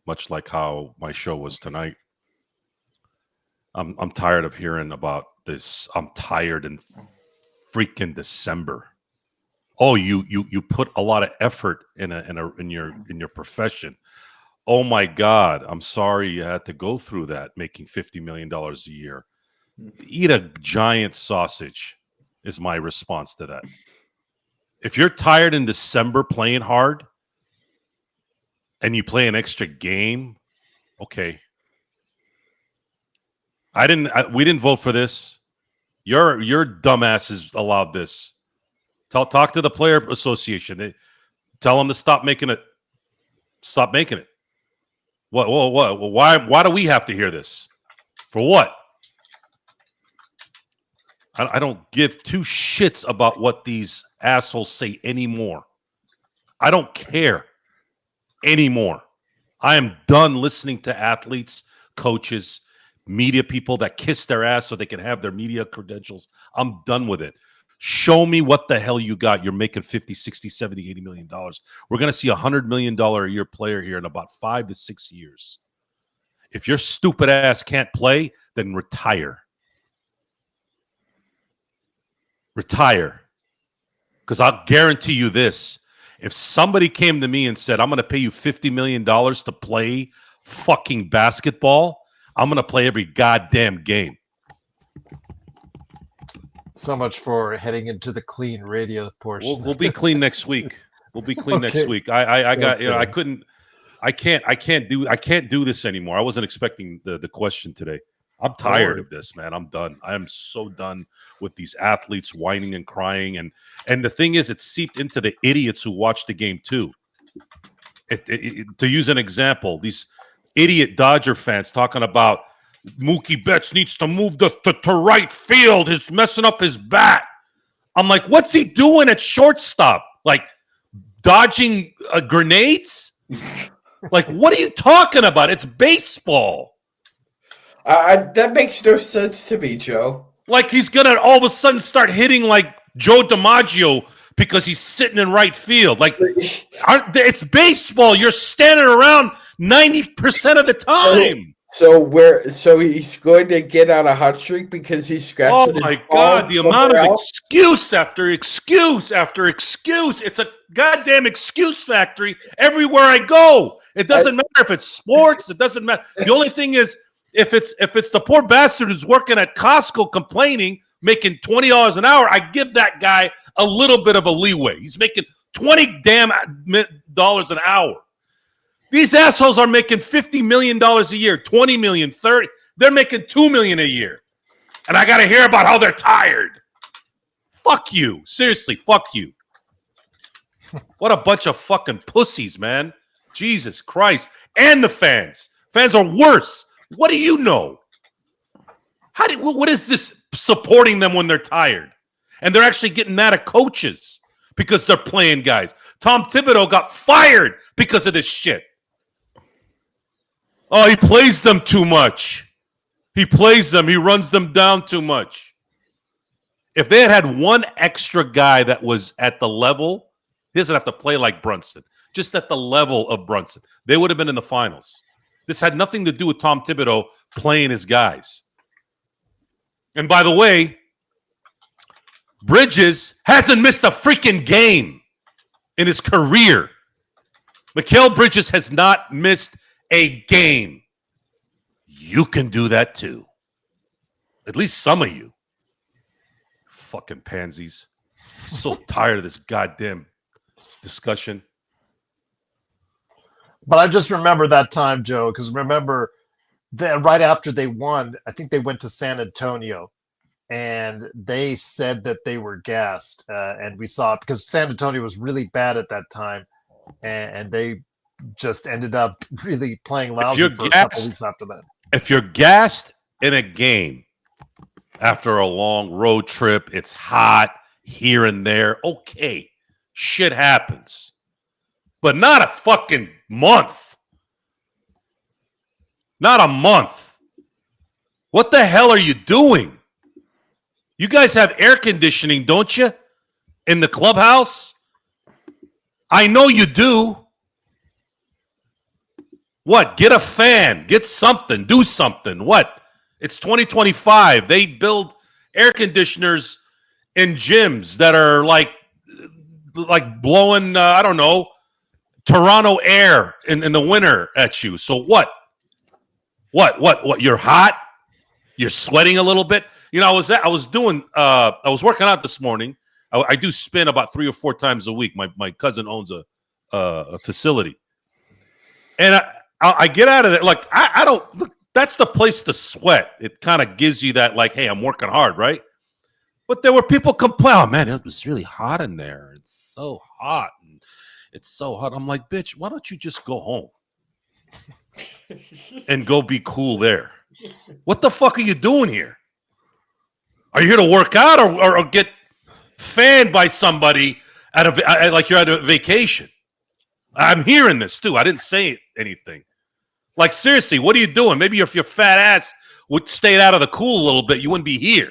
Speaker 3: much like how my show was tonight. I'm tired of hearing about this. I'm tired in freaking December. Oh, you put a lot of effort in your profession. Oh my God, I'm sorry you had to go through that, making $50 million a year. Eat a giant sausage is my response to that. If you're tired in December playing hard and you play an extra game, okay. We didn't vote for this. Your dumbasses allowed this. Talk to the player association. Tell them to stop making it. Stop making it. What? Why do we have to hear this? For what? I don't give two shits about what these assholes say anymore. I don't care anymore. I am done listening to athletes, coaches, media people that kiss their ass so they can have their media credentials. I'm done with it. Show me what the hell you got. You're making 50, 60, 70, 80 million dollars. We're going to see $100 million a year player here in about 5 to 6 years. If your stupid ass can't play, then retire. Retire. Because I'll guarantee you this. If somebody came to me and said, I'm going to pay you $50 million to play fucking basketball, I'm going to play every goddamn game.
Speaker 1: So much for heading into the clean radio portion.
Speaker 3: We'll be clean next week. We'll be clean next week. I got, you know, I can't do this anymore. I wasn't expecting the question today. I'm tired of this, man. I'm done. I am so done with these athletes whining and crying. And the thing is, it's seeped into the idiots who watch the game too. To use an example, these idiot Dodger fans talking about Mookie Betts needs to move to right field. He's messing up his bat. I'm like, what's he doing at shortstop? Like dodging grenades? Like, what are you talking about? It's baseball.
Speaker 2: That makes no sense to me, Joe.
Speaker 3: Like he's going to all of a sudden start hitting like Joe DiMaggio because he's sitting in right field. Like, it's baseball. You're standing around 90% of the time.
Speaker 2: So he's going to get on a hot streak because he's scratching.
Speaker 3: Oh my God! The amount of excuse after excuse after excuse. It's a goddamn excuse factory everywhere I go. It doesn't matter if it's sports. It doesn't matter. The only thing is, if it's the poor bastard who's working at Costco complaining, making $20 an hour, I give that guy a little bit of a leeway. He's making $20 an hour. These assholes are making $50 million a year, $20 million, $30 million. They're making $2 million a year. And I got to hear about how they're tired. Fuck you. Seriously, fuck you. What a bunch of fucking pussies, man. Jesus Christ. And the fans. Fans are worse. What do you know? What is this supporting them when they're tired? And they're actually getting mad at coaches because they're playing guys. Tom Thibodeau got fired because of this shit. Oh, he plays them too much. He plays them. He runs them down too much. If they had one extra guy that was at the level, he doesn't have to play like Brunson, just at the level of Brunson, they would have been in the finals. This had nothing to do with Tom Thibodeau playing his guys. And by the way, Bridges hasn't missed a freaking game in his career. Mikal Bridges has not missed a game. You can do that too. At least some of you. Fucking pansies. So tired of this goddamn discussion.
Speaker 1: But I just remember that time, Joe, because remember that right after they won, I think they went to San Antonio and they said that they were gassed. And we saw it because San Antonio was really bad at that time. And they just ended up really playing lousy for a couple weeks after that.
Speaker 3: If you're gassed in a game after a long road trip, it's hot here and there. Okay, shit happens. But not a fucking month. Not a month. What the hell are you doing? You guys have air conditioning, don't you? In the clubhouse? I know you do. What? Get a fan. Get something. Do something. What? It's 2025. They build air conditioners in gyms that are like blowing, I don't know, Toronto air in the winter at you. So what? What? You're hot? You're sweating a little bit? You know, I was working out this morning. I do spin about 3 or 4 times a week. My cousin owns a facility. And I get out of there. Like, I don't look, that's the place to sweat. It kind of gives you that, like, hey, I'm working hard, right? But there were people complaining, oh, man, it was really hot in there. It's so hot. And it's so hot. I'm like, bitch, why don't you just go home and go be cool there? What the fuck are you doing here? Are you here to work out or get fanned by somebody like you're at a vacation? I'm hearing this, too. I didn't say anything. Like, seriously, what are you doing? Maybe if your fat ass would stay out of the cool a little bit, you wouldn't be here.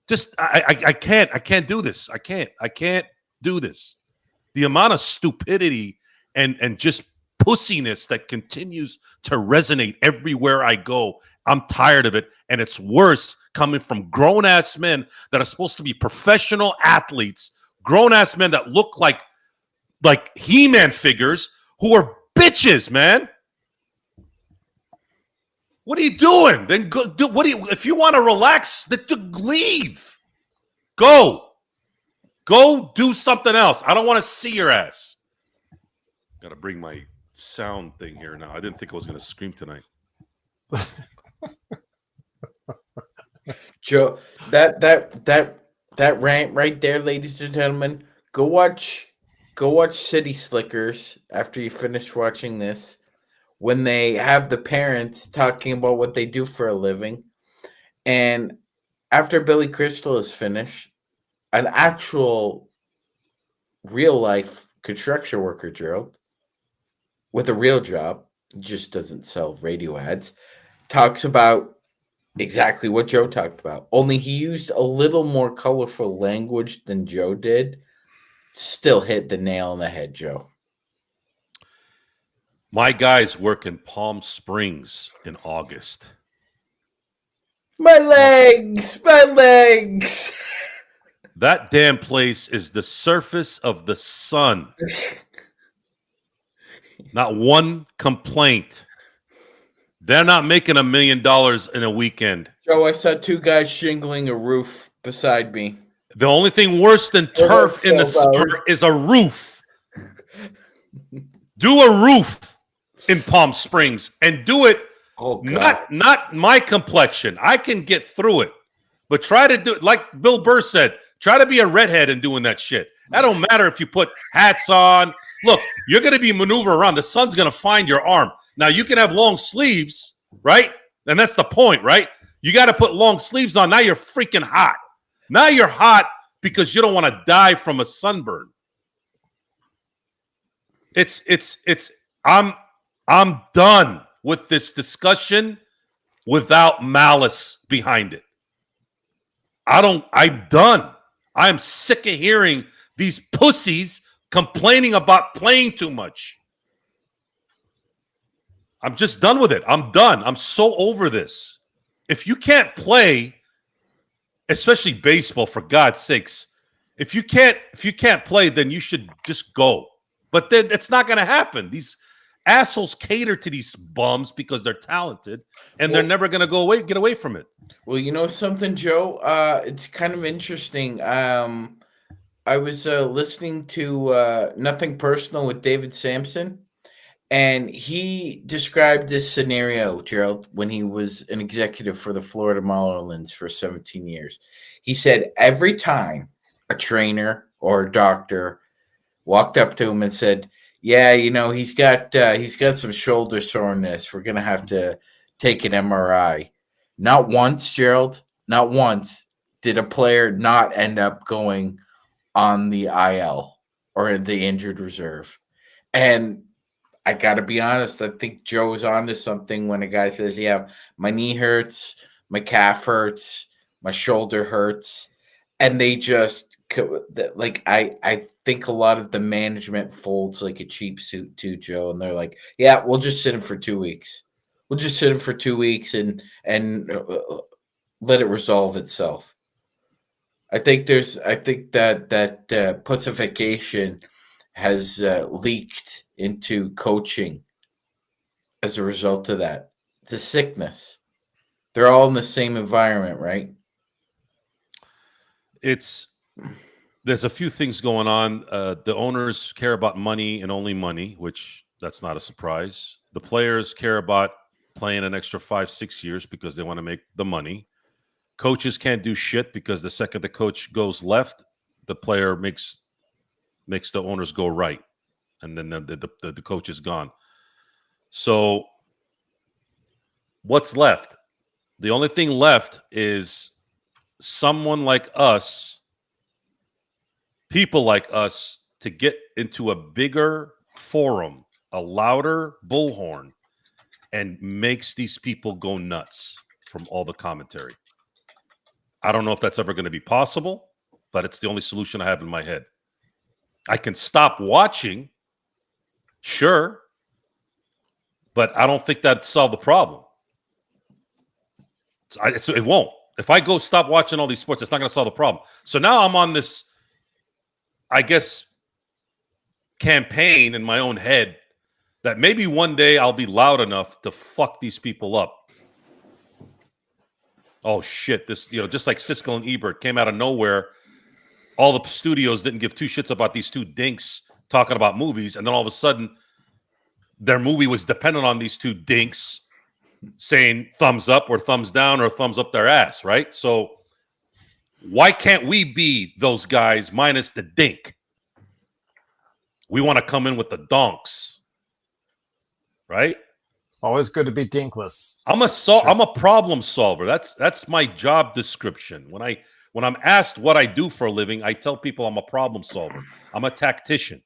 Speaker 3: Just I can't do this. I can't do this. The amount of stupidity and just pussiness that continues to resonate everywhere I go. I'm tired of it. And it's worse coming from grown-ass men that are supposed to be professional athletes, grown-ass men that look like He-Man figures who are bitches, man. What are you doing? Then go do what do you if you want to relax, then leave. Go do something else. I don't want to see your ass. Gotta bring my sound thing here now. I didn't think I was gonna scream tonight.
Speaker 2: Joe, that rant right there, ladies and gentlemen. Go watch City Slickers after you finish watching this. When they have the parents talking about what they do for a living, and after Billy Crystal is finished, an actual real life construction worker, Gerald, with a real job, just doesn't sell radio ads, talks about exactly what Joe talked about. Only he used a little more colorful language than Joe did. Still hit the nail on the head, Joe.
Speaker 3: My guys work in Palm Springs in August.
Speaker 2: My legs!
Speaker 3: That damn place is the surface of the sun. Not one complaint. They're not making $1 million in a weekend.
Speaker 2: Joe, I saw two guys shingling a roof beside me.
Speaker 3: The only thing worse than turf in the summer is a roof. Do a roof in Palm Springs and do it not my complexion. I can get through it. But try to do it like Bill Burr said, try to be a redhead and doing that shit. That don't matter if you put hats on. Look, you're going to be maneuver around. The sun's going to find your arm. Now, you can have long sleeves, right? And that's the point, right? You got to put long sleeves on. Now you're freaking hot. Now you're hot because you don't want to die from a sunburn. I'm done with this discussion without malice behind it. I'm done. I'm sick of hearing these pussies complaining about playing too much. I'm just done with it. I'm done. I'm so over this. If you can't play, especially baseball, for God's sakes, if you can't play, then you should just go. But then it's not going to happen. These assholes cater to these bums because they're talented, and they're never going to get away from it.
Speaker 2: Well, you know something, Joe? It's kind of interesting. I was listening to Nothing Personal with David Sampson, and he described this scenario, Gerald, when he was an executive for the Florida Marlins for 17 years. He said every time a trainer or a doctor walked up to him and said, "Yeah, you know, he's got some shoulder soreness. We're gonna have to take an MRI." Not once, Gerald, not once did a player not end up going on the IL or the injured reserve. And I got to be honest, I think Joe's onto something when a guy says, "Yeah, my knee hurts, my calf hurts, my shoulder hurts." And they just, like, I think a lot of the management folds like a cheap suit too, Joe. And they're like, "Yeah, we'll just sit him for 2 weeks. We'll just sit him for 2 weeks and let it resolve itself." I think that pussification has leaked into coaching as a result of that. It's a sickness. They're all in the same environment, right?
Speaker 3: There's a few things going on. The owners care about money and only money, which that's not a surprise. The players care about playing an extra 5-6 years because they want to make the money. Coaches can't do shit because the second the coach goes left, the player makes the owners go right, and then the coach is gone. So what's left? The only thing left is someone like us, people like us, to get into a bigger forum, a louder bullhorn, and makes these people go nuts from all the commentary. I don't know if that's ever going to be possible, but it's the only solution I have in my head. I can stop watching, sure, but I don't think that'd solve the problem. It won't. If I go stop watching all these sports, it's not going to solve the problem. So now I'm on this, I guess, campaign in my own head that maybe one day I'll be loud enough to fuck these people up. Oh shit! This, just like Siskel and Ebert came out of nowhere. All the studios didn't give two shits about these two dinks talking about movies, and then all of a sudden, their movie was dependent on these two dinks saying thumbs up or thumbs down or thumbs up their ass, right? So why can't we be those guys minus the dink? We want to come in with the donks, right?
Speaker 1: Always good to be dinkless.
Speaker 3: I'm a problem solver. That's my job description. When I'm asked what I do for a living, I tell people I'm a problem solver. I'm a tactician.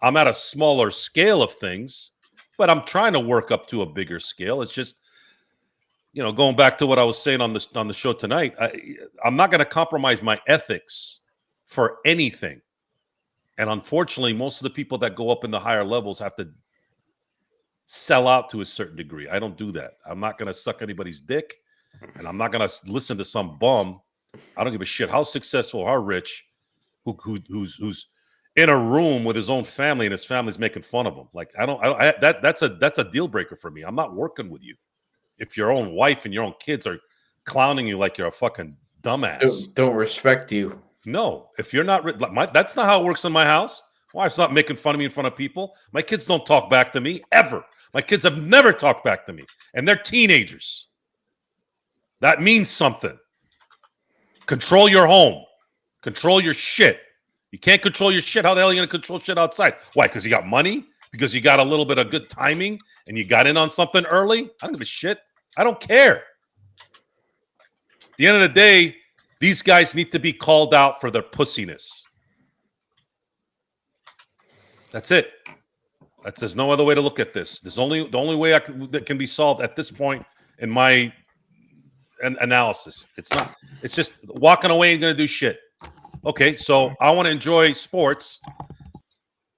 Speaker 3: I'm at a smaller scale of things, but I'm trying to work up to a bigger scale. It's just, going back to what I was saying on the show tonight, I'm not going to compromise my ethics for anything. And unfortunately, most of the people that go up in the higher levels have to sell out to a certain degree. I don't do that. I'm not going to suck anybody's dick, and I'm not going to listen to some bum. I don't give a shit how successful, how rich, who's in a room with his own family and his family's making fun of him. Like that's a deal breaker for me. I'm not working with you if your own wife and your own kids are clowning you like you're a fucking dumbass.
Speaker 2: Don't respect you.
Speaker 3: No, if you're not, that's not how it works in my house. My wife's not making fun of me in front of people. My kids don't talk back to me ever. My kids have never talked back to me, and they're teenagers. That means something. Control your home. Control your shit. You can't control your shit. How the hell are you going to control shit outside? Why? Because you got money? Because you got a little bit of good timing and you got in on something early? I don't give a shit. I don't care. At the end of the day, these guys need to be called out for their pussiness. That's it. There's no other way to look at this. The only way that can be solved at this point in my analysis. It's just walking away and going to do shit. Okay, so I want to enjoy sports.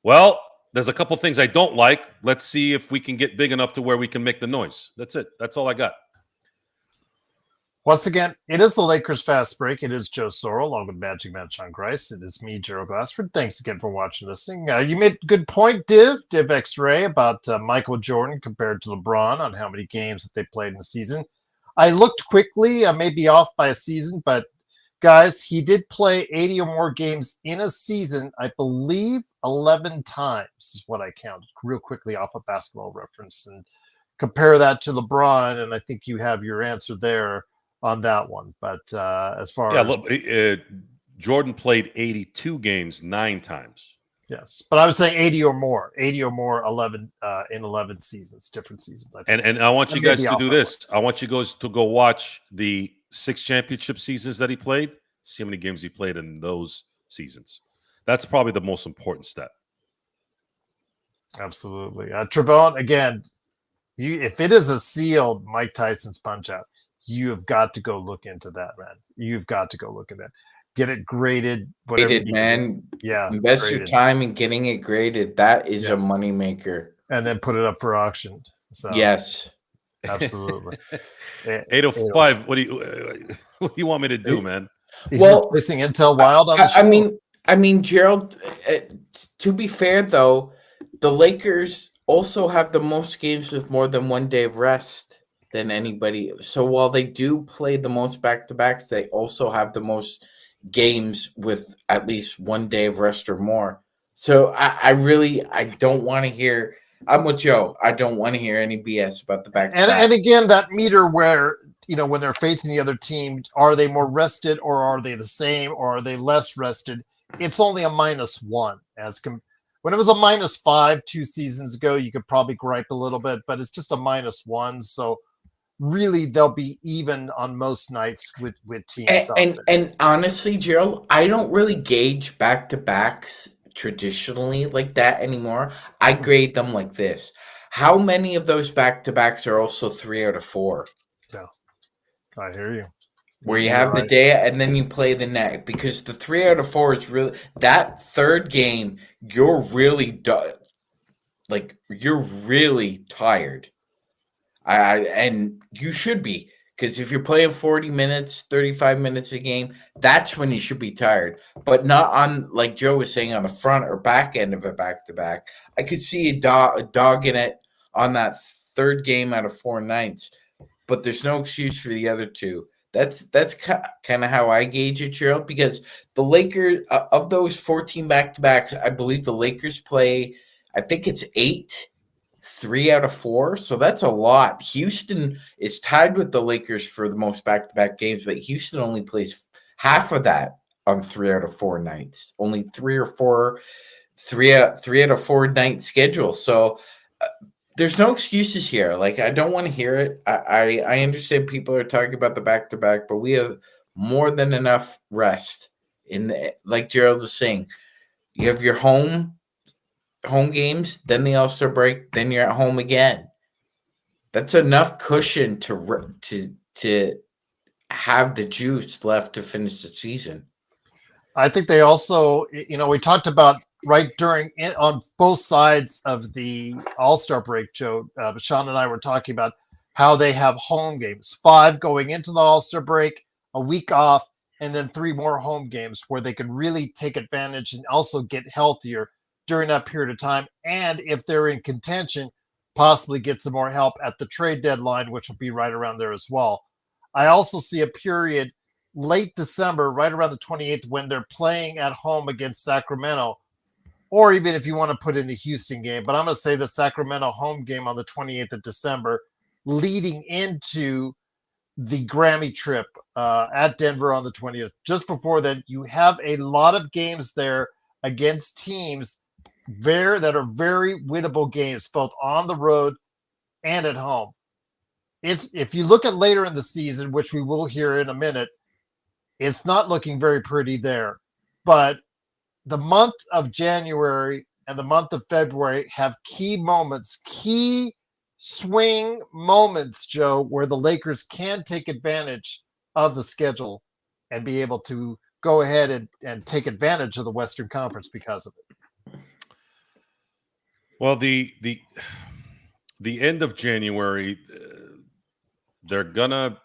Speaker 3: Well, there's a couple things I don't like. Let's see if we can get big enough to where we can make the noise. That's it. That's all I got.
Speaker 1: Once again, it is the Lakers Fast Break. It is Joe Sorrell along with Magic Man Sean Grice. It is me, Gerald Glassford. Thanks again for watching this thing. You made a good point, Div X-Ray, about Michael Jordan compared to LeBron on how many games that they played in the season. I looked quickly. I may be off by a season, but guys, he did play 80 or more games in a season, I believe 11 times is what I counted real quickly off a Basketball Reference. And compare that to LeBron, and I think you have your answer there on that one. But as far as...
Speaker 3: look, Jordan played 82 games 9 times.
Speaker 1: Yes, but I was saying 80 or more, 11 in 11 seasons, different seasons.
Speaker 3: And I want you guys to do this. I want you guys to go watch the 6 championship seasons that he played. See how many games he played in those seasons. That's probably the most important step.
Speaker 1: Absolutely. Trevon, again, if it is a sealed Mike Tyson's Punch-Out, you have got to go look into that, man. You've got to go look at that. Get it graded.
Speaker 2: Graded, man.
Speaker 1: Yeah.
Speaker 2: Invest your time in getting it graded. That is a moneymaker.
Speaker 1: And then put it up for auction. So
Speaker 2: yes.
Speaker 1: Absolutely.
Speaker 3: 805. What do you want me to do, man?
Speaker 1: He's replacing Intel Wild on the show.
Speaker 2: I mean, Gerald, to be fair, though, the Lakers also have the most games with more than 1 day of rest than anybody. So while they do play the most back-to-backs, they also have the most games with at least 1 day of rest or more. So I don't want to hear. I'm with Joe. I don't want to hear any BS about the back-to-back.
Speaker 1: And again, that meter where, when they're facing the other team, are they more rested or are they the same or are they less rested? It's only a -1 when it was a -5 2 seasons ago, you could probably gripe a little bit, but it's just a -1. So really, they'll be even on most nights with teams.
Speaker 2: And honestly, Gerald, I don't really gauge back-to-backs traditionally like that anymore. I grade them like this. How many of those back-to-backs are also 3 out of 4?
Speaker 1: Yeah, I hear you.
Speaker 2: where you have the day and then you play the next, because the 3 out of 4 is really that third game. You're really you're really tired. And you should be, because if you're playing 40 minutes, 35 minutes a game, that's when you should be tired. But not on, like Joe was saying, on the front or back end of a back to back. I could see a dog in it on that third game out of 4 nights, but there's no excuse for the other two. That's kind of how I gauge it, Gerald, because the Lakers, of those 14 back to backs, I believe the Lakers play, I think it's 8. 3 out of 4, so that's a lot. Houston is tied with the Lakers for the most back-to-back games, but Houston only plays half of that on 3 out of 4 nights. Only 3 out of 4 night schedule. So there's no excuses here. Like, I don't want to hear it. I understand people are talking about the back-to-back, but we have more than enough rest. Like Gerald was saying, you have your home games, then the All-Star break, then you're at home again. That's enough cushion to have the juice left to finish the season.
Speaker 1: I think they also, we talked about on both sides of the All-Star break, Joe. Sean and I were talking about how they have home games, 5 going into the All-Star break, a week off, and then 3 more home games where they can really take advantage and also get healthier during that period of time. And if they're in contention, possibly get some more help at the trade deadline, which will be right around there as well. I also see a period late December, right around the 28th, when they're playing at home against Sacramento, or even if you want to put in the Houston game, but I'm going to say the Sacramento home game on the 28th of December, leading into the Grammy trip at Denver on the 20th. Just before that, you have a lot of games there against teams that are very winnable games, both on the road and at home. If you look at later in the season, which we will hear in a minute, it's not looking very pretty there. But the month of January and the month of February have key moments, key swing moments, Joe, where the Lakers can take advantage of the schedule and be able to go ahead and take advantage of the Western Conference because of it.
Speaker 3: Well, the end of January, they're gonna.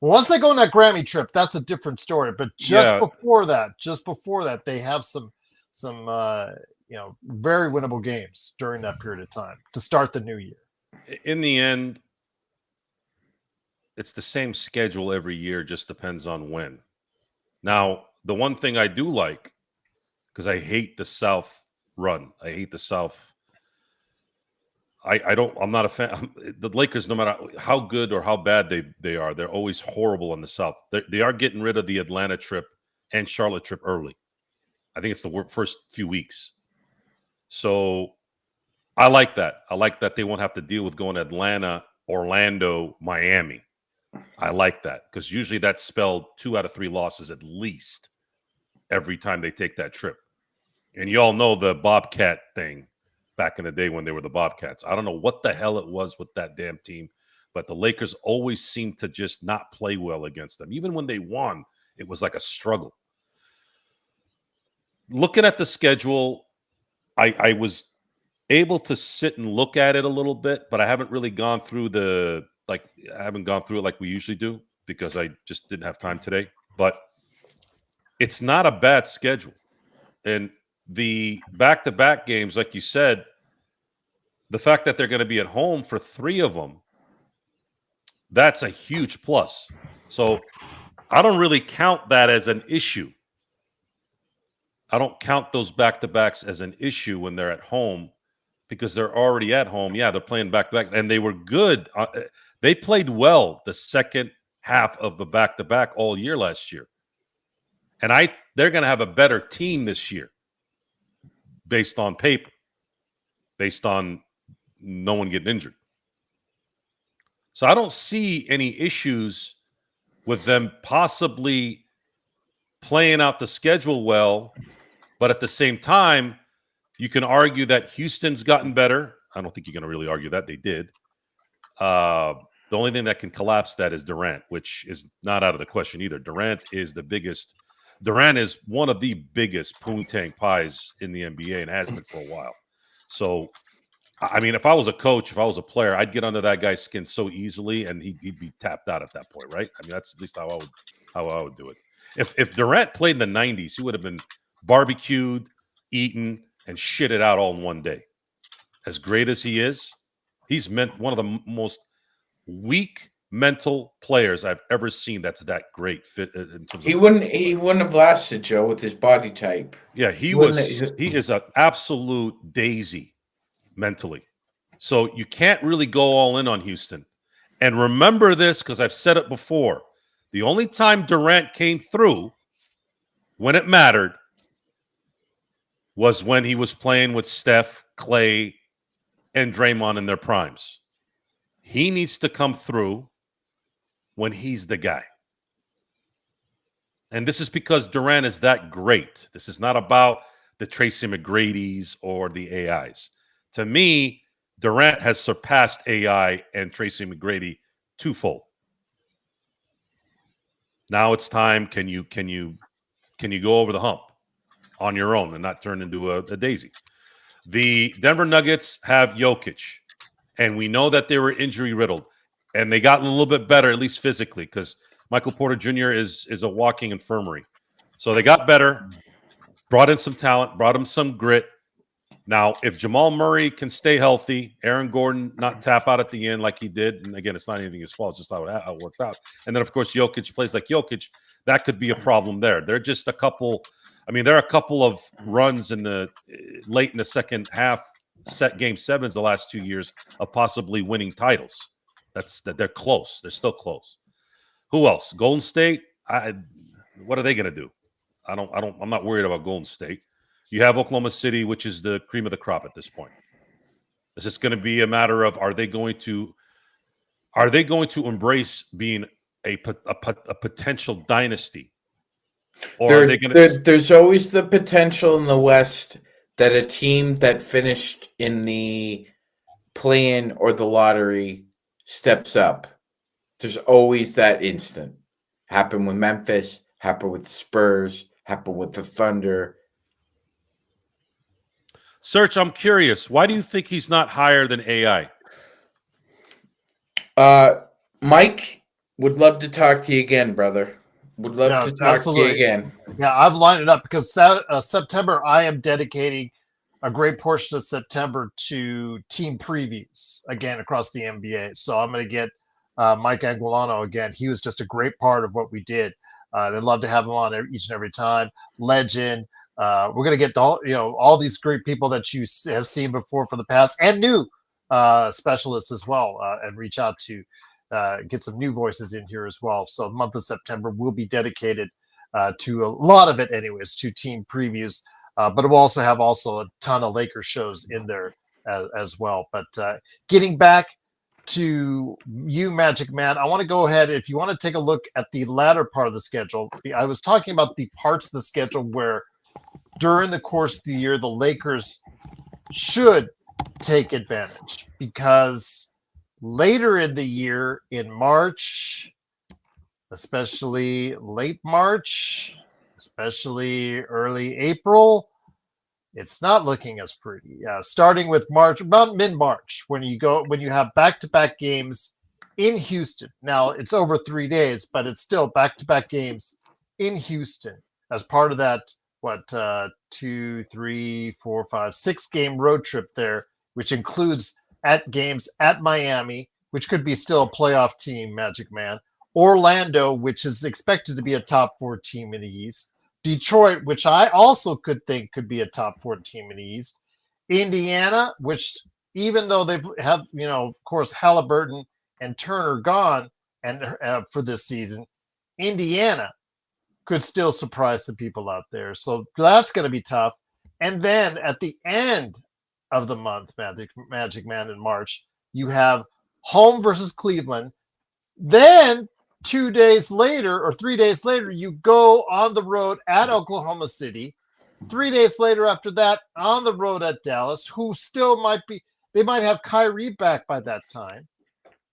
Speaker 1: Once they go on that Grammy trip, that's a different story. But before that, they have some very winnable games during that period of time to start the new year.
Speaker 3: In the end, it's the same schedule every year, just depends on when. Now, the one thing I do like, because I hate the South run. I hate the South. I'm not a fan. The Lakers, no matter how good or how bad they are, they're always horrible in the South. They are getting rid of the Atlanta trip and Charlotte trip early. I think it's the first few weeks. So I like that. I like that they won't have to deal with going to Atlanta, Orlando, Miami. I like that, because usually that's spelled 2 out of 3 losses at least every time they take that trip. And you all know the Bobcat thing back in the day when they were the Bobcats. I don't know what the hell it was with that damn team, but the Lakers always seemed to just not play well against them. Even when they won, it was like a struggle. Looking at the schedule, I was able to sit and look at it a little bit, but I haven't really gone through I haven't gone through it like we usually do, because I just didn't have time today. But it's not a bad schedule. And the back-to-back games, like you said, the fact that they're going to be at home for 3 of them, that's a huge plus. So I don't really count that as an issue. I don't count those back-to-backs as an issue when they're at home, because they're already at home. Yeah, they're playing back-to-back, and they were good. They played well the second half of the back-to-back all year last year. And they're going to have a better team this year based on paper, based on no one getting injured. So I don't see any issues with them possibly playing out the schedule well, but at the same time, you can argue that Houston's gotten better. I don't think you're going to really argue that. They did. The The only thing that can collapse that is Durant, which is not out of the question either. Durant is one of the biggest poontang pies in the NBA and has been for a while. So, I mean, if I was a coach, if I was a player, I'd get under that guy's skin so easily, and he'd be tapped out at that point, right? I mean, that's at least how I would do it. If Durant played in the '90s, he would have been barbecued, eaten, and shitted out all in one day. As great as he is, he's one of the most weak mental players I've ever seen. That's that great fit in terms of
Speaker 2: he wouldn't have lasted, Joe, with his body type.
Speaker 3: Yeah, he is an absolute daisy mentally. So you can't really go all in on Houston. And remember this, because I've said it before. The only time Durant came through when it mattered was when he was playing with Steph, Clay, and Draymond in their primes. He needs to come through when he's the guy. And this is because Durant is that great. This is not about the Tracy McGrady's or the AIs. To me, Durant has surpassed AI and Tracy McGrady twofold. Now it's time. Can you go over the hump on your own and not turn into a daisy? The Denver Nuggets have Jokic, and we know that they were injury riddled, and they got a little bit better, at least physically, because Michael Porter Jr. is a walking infirmary. So they got better, brought in some talent, brought him some grit. Now, if Jamal Murray can stay healthy, Aaron Gordon not tap out at the end like he did, and again, it's not anything his fault, it's just how it worked out. And then, of course, Jokic plays like Jokic. That could be a problem there. They're just a couple. I mean, there are a couple of runs in the late in the second half, set game sevens the last 2 years of possibly winning titles. That they're close. They're still close. Who else? Golden State. What are they going to do? I'm not worried about Golden State. You have Oklahoma City, which is the cream of the crop at this point. Is this going to be a matter of are they going to embrace being a potential dynasty? Or are they going to?
Speaker 2: There's always the potential in the West that a team that finished in the play-in or the lottery steps up. There's always that instant. Happened with Memphis, happened with the Spurs, happened with the Thunder.
Speaker 3: Search, I'm curious. Why do you think he's not higher than AI?
Speaker 2: Mike, would love to talk to you again, brother. Would love to talk to you again.
Speaker 1: Yeah, I've lined it up because September, I am dedicating a great portion of September to team previews again across the NBA. So I'm going to get Mike Anguilano again. He was just a great part of what we did. I'd love to have him on each and every time. Legend. We're going to get all these great people that you have seen before from the past and new specialists as well, and reach out to get some new voices in here as well. So the month of September will be dedicated to a lot of it anyways, to team previews, but it will also have a ton of Lakers shows in there as well. But getting back to you, Magic Man, I want to go ahead. If you want to take a look at the latter part of the schedule, I was talking about the parts of the schedule where during the course of the year, the Lakers should take advantage, because later in the year, in March, especially late March, especially early April, it's not looking as pretty. Starting with March, about mid-March, when you have back-to-back games in Houston. Now, it's over 3 days, but it's still back-to-back games in Houston as part of that 2, 3, 4, 5, 6 game road trip there, which includes games at Miami, which could be still a playoff team, Magic Man. Orlando, which is expected to be a top 4 team in the East. Detroit, which I also could think could be a top 4 team in the East. Indiana, which even though they've of course, Halliburton and Turner gone and for this season, Indiana could still surprise some people out there. So that's going to be tough. And then at the end of the month, Magic Man, in March, you have home versus Cleveland. Then 2 days later or 3 days later, you go on the road at Oklahoma City. 3 days later after that, on the road at Dallas, who still might have Kyrie back by that time.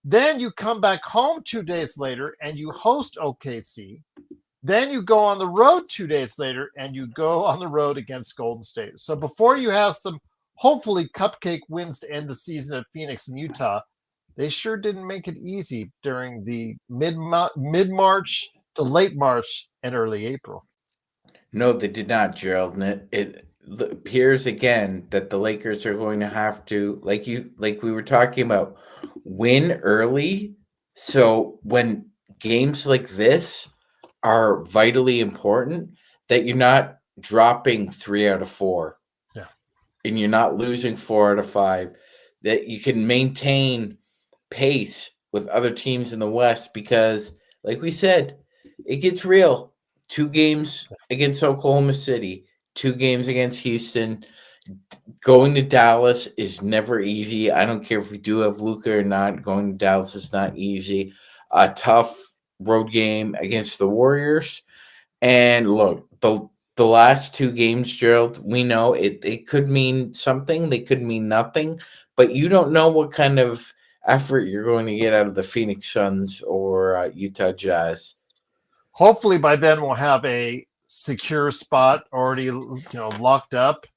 Speaker 1: Then you come back home 2 days later and you host OKC. Then you go on the road 2 days later and you go on the road against Golden State. So before you have some hopefully cupcake wins to end the season at Phoenix and Utah, they sure didn't make it easy during the mid-March to late March and early April.
Speaker 2: No, they did not, Gerald. And it appears again that the Lakers are going to have to, like we were talking about, win early. So when games like this are vitally important, that you're not dropping 3 out of 4.
Speaker 1: Yeah.
Speaker 2: And you're not losing 4 out of 5. That you can maintain pace with other teams in the West, because, like we said, it gets real. 2 games against Oklahoma City, 2 games against Houston. Going to Dallas is never easy. I don't care if we do have Luka or not. Going to Dallas is not easy. A tough road game against the Warriors. And look, the last 2 games, Gerald, we know it could mean something. They could mean nothing. But you don't know what kind of effort you're going to get out of the Phoenix Suns or Utah Jazz.
Speaker 1: Hopefully by then we'll have a secure spot already, locked up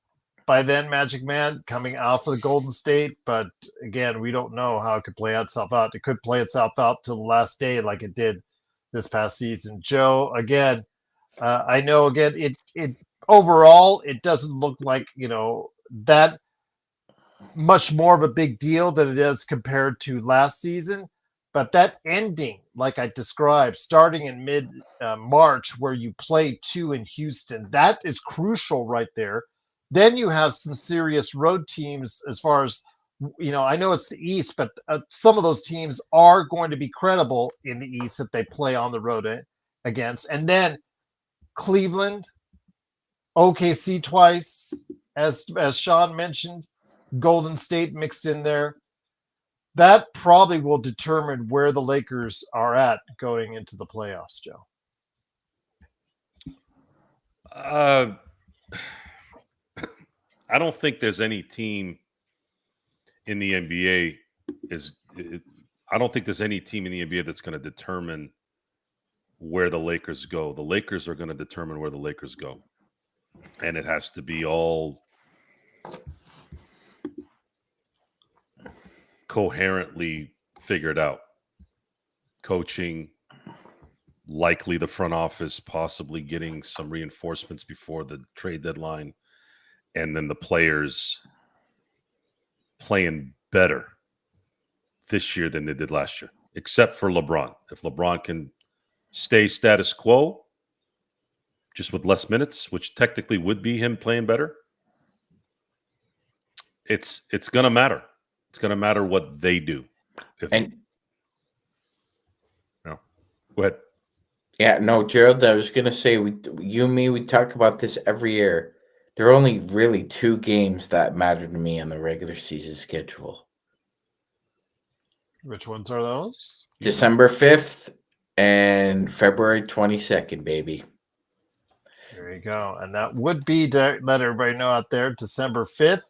Speaker 1: by then, Magic Man, coming out for the Golden State. But again, we don't know how it could play itself out. It could play itself out till the last day like it did this past season. Joe, again, I know again it overall it doesn't look like that much more of a big deal than it is compared to last season. But that ending, like I described, starting in mid-March, where you play 2 in Houston, that is crucial right there. Then you have some serious road teams as far as, I know it's the East, but some of those teams are going to be credible in the East that they play on the road against. And then Cleveland, OKC twice, as Sean mentioned, Golden State mixed in there. That probably will determine where the Lakers are at going into the playoffs, Joe.
Speaker 3: I don't think there's any team in the NBA I don't think there's any team in the NBA that's going to determine where the Lakers go. The Lakers are going to determine where the Lakers go. And it has to be all coherently figured out. Coaching, likely the front office, possibly getting some reinforcements before the trade deadline, and then the players playing better this year than they did last year, except for LeBron. If LeBron can stay status quo, just with less minutes, which technically would be him playing better, it's going to matter. It's going to matter what they do. Go ahead.
Speaker 2: Yeah, no, Gerald, I was going to say, you and me, we talk about this every year. There are only really 2 games that matter to me on the regular season schedule.
Speaker 1: Which ones are those?
Speaker 2: December 5th and February 22nd, baby.
Speaker 1: There you go. And that would be, to let everybody know out there, December 5th.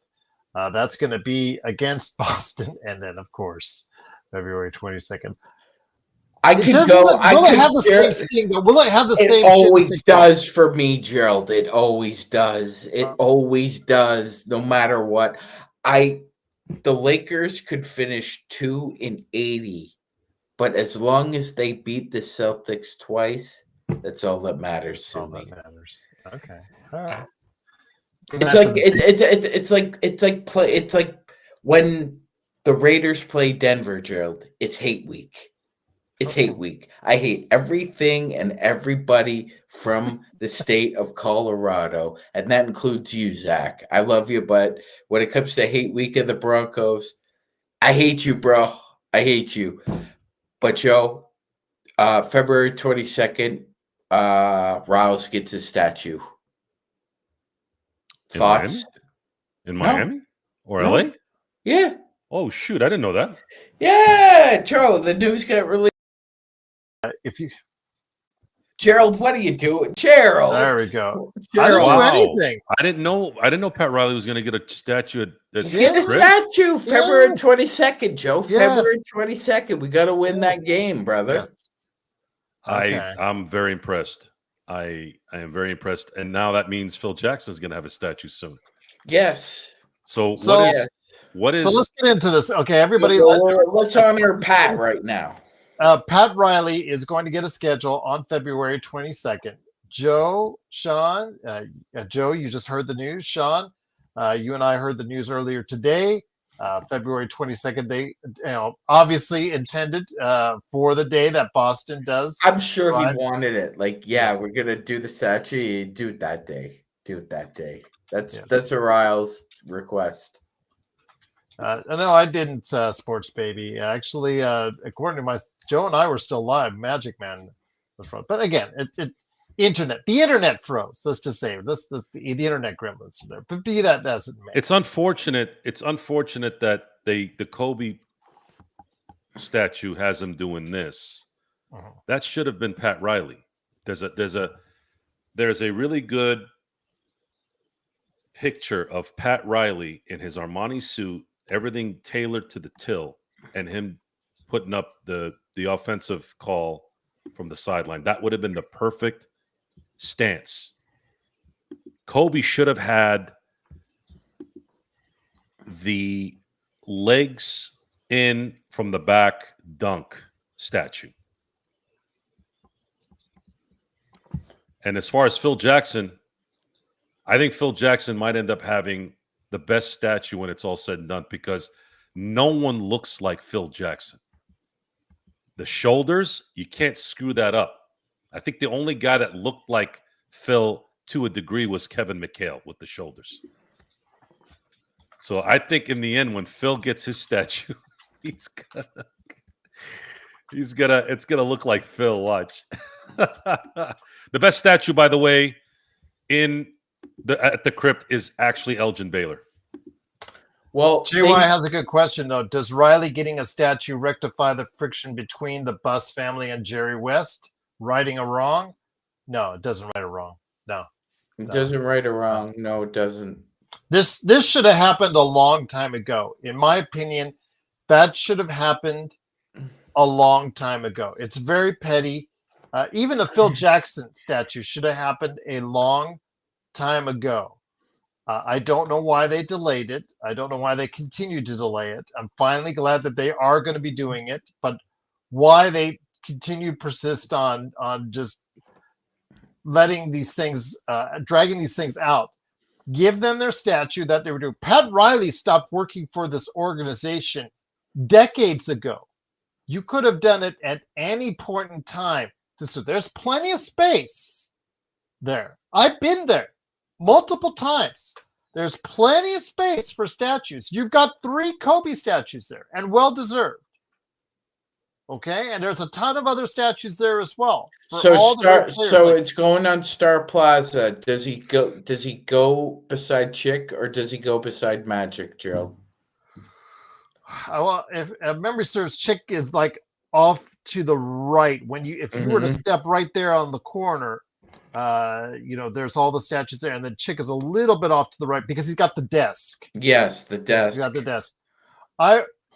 Speaker 1: That's going to be against Boston. And then, of course, February 22nd.
Speaker 2: Will it
Speaker 1: have the same sting, though? Will it have the same?
Speaker 2: It always does for me, Gerald. It always does. It always does, no matter what. The Lakers could finish 2-80, but as long as they beat the Celtics twice, that's all that matters to me.
Speaker 1: That matters. Okay. All right.
Speaker 2: It's like when the Raiders play Denver, Gerald. It's hate week. It's hate week. I hate everything and everybody from the state of Colorado, and that includes you, Zach. I love you, but when it comes to hate week of the Broncos, I hate you, bro. I hate you. But, Joe, February 22nd, Rouse gets his statue. Thoughts?
Speaker 3: In Miami? Or LA?
Speaker 2: Yeah.
Speaker 3: Oh, shoot. I didn't know that.
Speaker 2: Yeah, Joe, the news got released.
Speaker 1: If you
Speaker 2: Gerald, what are you doing? Gerald.
Speaker 1: There we go.
Speaker 2: Gerald.
Speaker 1: I didn't do anything.
Speaker 3: I didn't know Pat Riley was going to get a statue at
Speaker 2: He's getting a statue February
Speaker 1: Yes.
Speaker 2: 22nd, Joe.
Speaker 1: Yes.
Speaker 2: February 22nd. We got to win that game, brother.
Speaker 1: Yes. Okay.
Speaker 3: I'm very impressed. I am very impressed. And now that means Phil Jackson's going to have a statue soon.
Speaker 2: Yes.
Speaker 3: So what is
Speaker 1: So let's get into this. Okay, everybody.
Speaker 2: Let's honor Pat right now.
Speaker 1: Pat Riley is going to get a schedule on February 22nd. Joe, Sean, Joe, you just heard the news. Sean, you and I heard the news earlier today. February 22nd, they obviously intended for the day that Boston does.
Speaker 2: I'm sure he wanted it. Like, yes. We're gonna do the statue. Do it that day. That's a Riles request.
Speaker 1: No, I didn't, Sports Baby. Actually, according to Joe and I were still live. Magic Man was front, but again, the internet froze. Let's just say the internet gremlins are there. But be that as it may,
Speaker 3: it's unfortunate. It's unfortunate that the Kobe statue has him doing this. That should have been Pat Riley. There's a really good picture of Pat Riley in his Armani suit, everything tailored to the till, and him putting up the offensive call from the sideline. That would have been the perfect stance. Kobe should have had the legs in from the back dunk statue. And as far as Phil Jackson, I think Phil Jackson might end up having the best statue when it's all said and done, because no one looks like Phil Jackson. The shoulders, you can't screw that up. I think the only guy that looked like Phil to a degree was Kevin McHale with the shoulders. So I think in the end, when Phil gets his statue, it's gonna look like Phil. Watch. The best statue, by the way, at the crypt is actually Elgin Baylor.
Speaker 1: Well, JY has a good question, though. Does Riley getting a statue rectify the friction between the Buss family and Jerry West? Righting a wrong? No, it doesn't right a wrong. No.
Speaker 2: It doesn't right a wrong. No, it doesn't.
Speaker 1: This should have happened a long time ago. In my opinion, that should have happened a long time ago. It's very petty. Even a Phil Jackson statue should have happened a long time ago. I don't know why they delayed it. I don't know why they continue to delay it. I'm finally glad that they are going to be doing it, but why they continue to persist on just letting these things, dragging these things out. Give them their statue that they were doing. Pat Riley stopped working for this organization decades ago. You could have done it at any point in time. So there's plenty of space there. I've been there multiple times. There's plenty of space for statues. You've got 3 Kobe statues there, and well deserved. Okay, and there's a ton of other statues there as well.
Speaker 2: So it's going on Star Plaza. Does he go beside Chick, or does he go beside Magic, Gerald?
Speaker 1: Well, if memory serves, Chick is like off to the right. If you were to step right there on the corner, there's all the statues there, and then Chick is a little bit off to the right because he's got the desk.
Speaker 2: Yes, the desk.
Speaker 1: He's got the desk.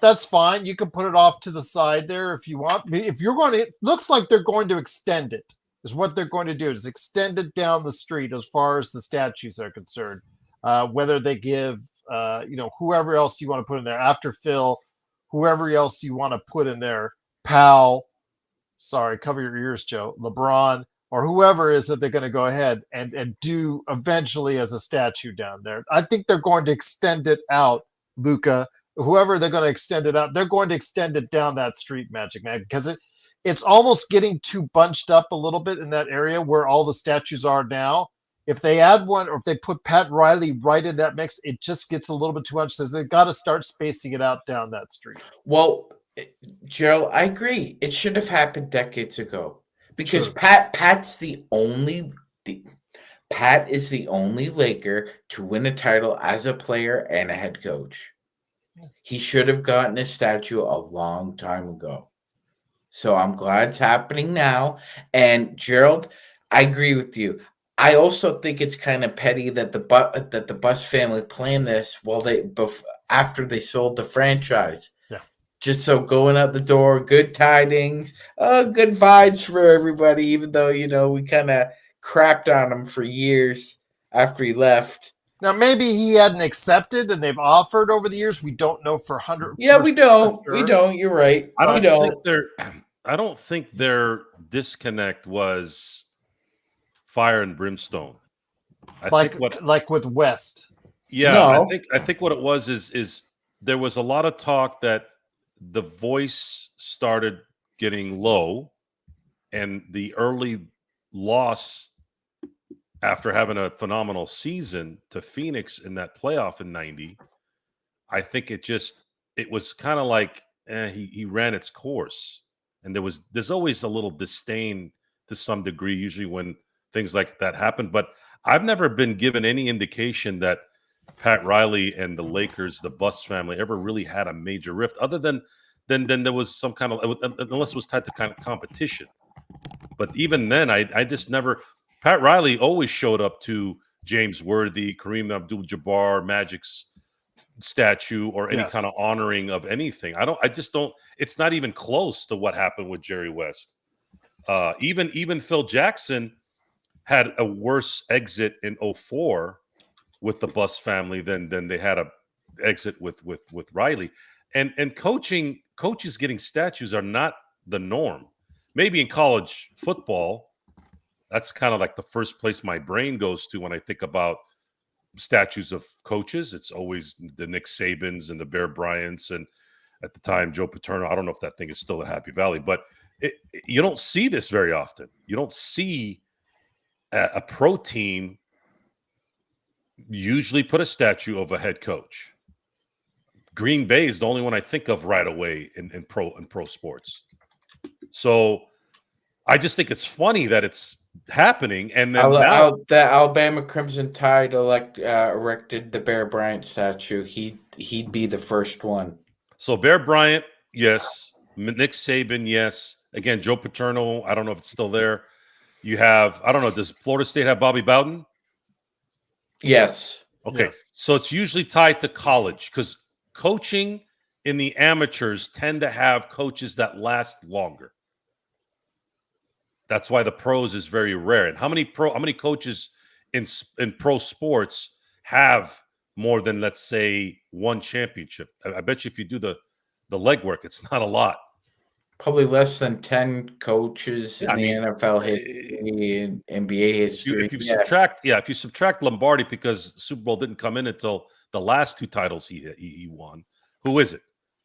Speaker 1: That's fine. You can put it off to the side there if you want. If you're going to, it looks like they're going to extend it. Is what they're going to do is extend it down the street as far as the statues are concerned. Whether they give, whoever else you want to put in there after Phil, whoever else you want to put in there, Powell, sorry, cover your ears, Joe, LeBron, or whoever is that they're going to go ahead and do eventually as a statue down there. I think they're going to extend it out, Luca. Whoever they're going to extend it out, they're going to extend it down that street, Magic Man, because it's almost getting too bunched up a little bit in that area where all the statues are now. If they add one, or if they put Pat Riley right in that mix, it just gets a little bit too much. So they've got to start spacing it out down that street.
Speaker 2: Well, Gerald, I agree. It should have happened decades ago, because Pat is the only Laker to win a title as a player and a head coach. He should have gotten a statue a long time ago. So I'm glad it's happening now. And Gerald, I agree with you. I also think it's kind of petty that the Bus family planned this after they sold the franchise.
Speaker 1: Yeah.
Speaker 2: Just so going out the door, good tidings, good vibes for everybody. Even though we kind of crapped on him for years after he left.
Speaker 1: Now, maybe he hadn't accepted and they've offered over the years. We don't know for 100%.
Speaker 2: Yeah, we don't.
Speaker 1: Sure.
Speaker 2: We don't. You're right.
Speaker 3: I
Speaker 2: We
Speaker 3: don't
Speaker 2: don't.
Speaker 3: think I don't think their disconnect was fire and brimstone.
Speaker 1: Like with West.
Speaker 3: Yeah,
Speaker 2: No.
Speaker 3: I think what it was is there was a lot of talk that the voice started getting low, and the early loss after having a phenomenal season to Phoenix in that playoff in '90. I think it was kind of like he ran its course, and there's always a little disdain to some degree, usually when things like that happen. But I've never been given any indication that Pat Riley and the Lakers, the Bus family, ever really had a major rift, other than there was some kind of, unless it was tied to kind of competition. But even then, I just never. Pat Riley always showed up to James Worthy, Kareem Abdul-Jabbar, Magic's statue, or any kind of honoring of anything. I just don't. It's not even close to what happened with Jerry West. Even Phil Jackson had a worse exit in '04 with the Bus family than they had a exit with Riley. And coaches getting statues are not the norm. Maybe in college football, that's kind of like the first place my brain goes to when I think about statues of coaches. It's always the Nick Sabans and the Bear Bryants, and at the time Joe Paterno. I don't know if that thing is still at Happy Valley, but you don't see this very often. You don't see a pro team usually put a statue of a head coach. Green Bay is the only one I think of right away in pro sports. So I just think it's funny that it's happening, and then now
Speaker 2: the Alabama Crimson Tide erected the Bear Bryant statue. He'd be the first one.
Speaker 3: So Bear Bryant, yes. Nick Saban, yes. Again, Joe Paterno, I don't know if it's still there. You have, I don't know, does Florida State have Bobby Bowden?
Speaker 2: Yes.
Speaker 3: Okay.
Speaker 1: Yes.
Speaker 3: So it's usually tied to college, because coaching in the amateurs tend to have coaches that last longer. That's why the pros is very rare. And how many coaches in pro sports have more than, let's say, one championship? I bet you if you do the legwork, it's not a lot.
Speaker 2: Probably less than 10 coaches in the NFL history and NBA history.
Speaker 3: If you subtract Lombardi, because Super Bowl didn't come in until the last two titles he won. Who is it?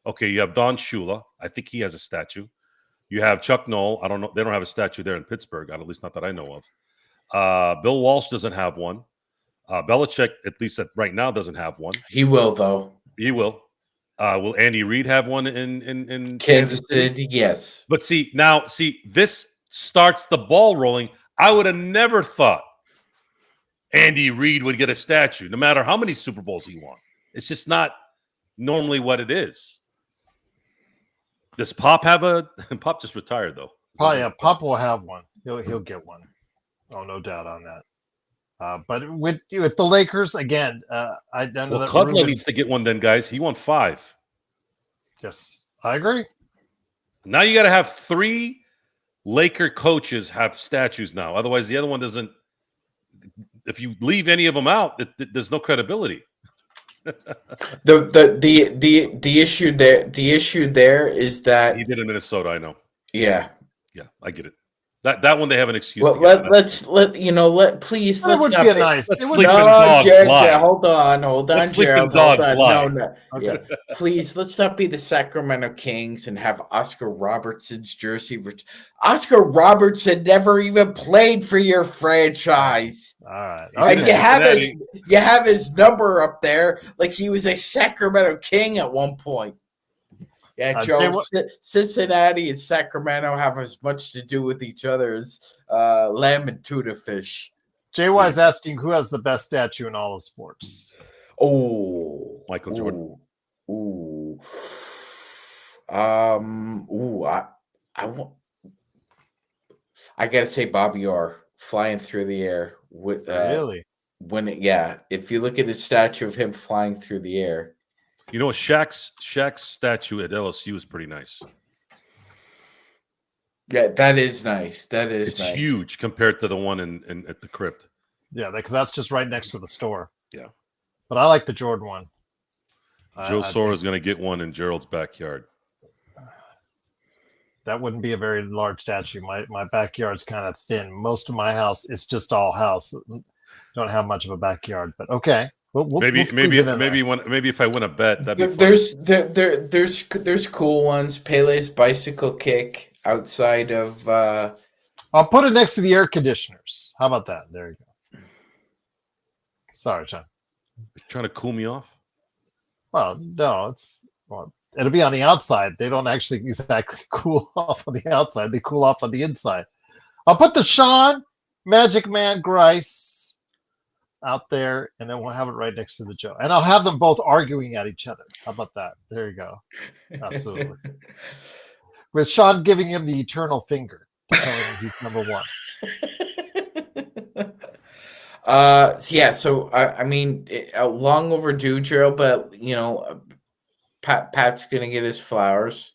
Speaker 3: Okay, you have Don Shula. I think he has a statue. You have Chuck Noll. I don't know. They don't have a statue there in Pittsburgh, at least not that I know of. Bill Walsh doesn't have one. Belichick, at least right now, doesn't have one.
Speaker 2: He will, though.
Speaker 3: He will. Will Andy Reid have one in
Speaker 2: Kansas City? Yes.
Speaker 3: But this starts the ball rolling. I would have never thought Andy Reid would get a statue, no matter how many Super Bowls he won. It's just not normally what it is. Does Pop have Pop just retired, though.
Speaker 1: Pop will have one. He'll get one. Oh, no doubt on that. But with the Lakers again, I don't know that
Speaker 3: Cutler needs to get one. Then, guys, he won 5.
Speaker 1: Yes, I agree.
Speaker 3: Now you got to have 3 Laker coaches have statues now. Otherwise, the other one doesn't. If you leave any of them out, there's no credibility.
Speaker 2: The issue there is that
Speaker 3: he did in Minnesota. I know.
Speaker 2: Yeah,
Speaker 3: I get it. That one they have an excuse.
Speaker 2: Well, let's not be
Speaker 1: nice.
Speaker 3: Let's sleep in dogs lie.
Speaker 2: Hold on,
Speaker 3: let's sleep
Speaker 2: Gerald.
Speaker 3: in dogs lie.
Speaker 2: No. Okay. Yeah. Please, let's not be the Sacramento Kings and have Oscar Robertson's jersey. Oscar Robertson never even played for your franchise.
Speaker 1: All right.
Speaker 2: And
Speaker 1: okay.
Speaker 2: you have his number up there like he was a Sacramento King at one point. Yeah, Joe, Cincinnati and Sacramento have as much to do with each other as lamb and tuna fish.
Speaker 1: JY is asking who has the best statue in all of sports.
Speaker 2: Oh,
Speaker 3: Michael Jordan.
Speaker 2: I gotta say, Bobby Orr flying through the air with
Speaker 1: Really?
Speaker 2: if you look at his statue of him flying through the air.
Speaker 3: You know, Shaq's statue at LSU is pretty nice.
Speaker 2: Yeah, that is nice.
Speaker 3: It's
Speaker 2: Nice.
Speaker 3: huge compared to the one in at the crypt.
Speaker 1: Yeah, because that's just right next to the store.
Speaker 3: Yeah.
Speaker 1: But I like the Jordan one.
Speaker 3: Joe Sora's going to get one in Gerald's backyard.
Speaker 1: That wouldn't be a very large statue. My backyard's kind of thin. Most of my house, it's just all house. Don't have much of a backyard, but okay.
Speaker 3: Maybe if I win a bet, that'd be fun.
Speaker 2: There's cool ones. Pele's bicycle kick outside of.
Speaker 1: I'll put it next to the air conditioners. How about that? There you go. Sorry, John.
Speaker 3: You're trying to cool me off?
Speaker 1: Well, no, it'll be on the outside. They don't actually exactly cool off on the outside. They cool off on the inside. I'll put the Sean Magic Man Grice out there, and then we'll have it right next to the Joe. And I'll have them both arguing at each other. How about that? There you go. Absolutely. With Sean giving him the eternal finger, telling him he's number one.
Speaker 2: So I mean, long overdue, Gerald, but Pat's gonna get his flowers,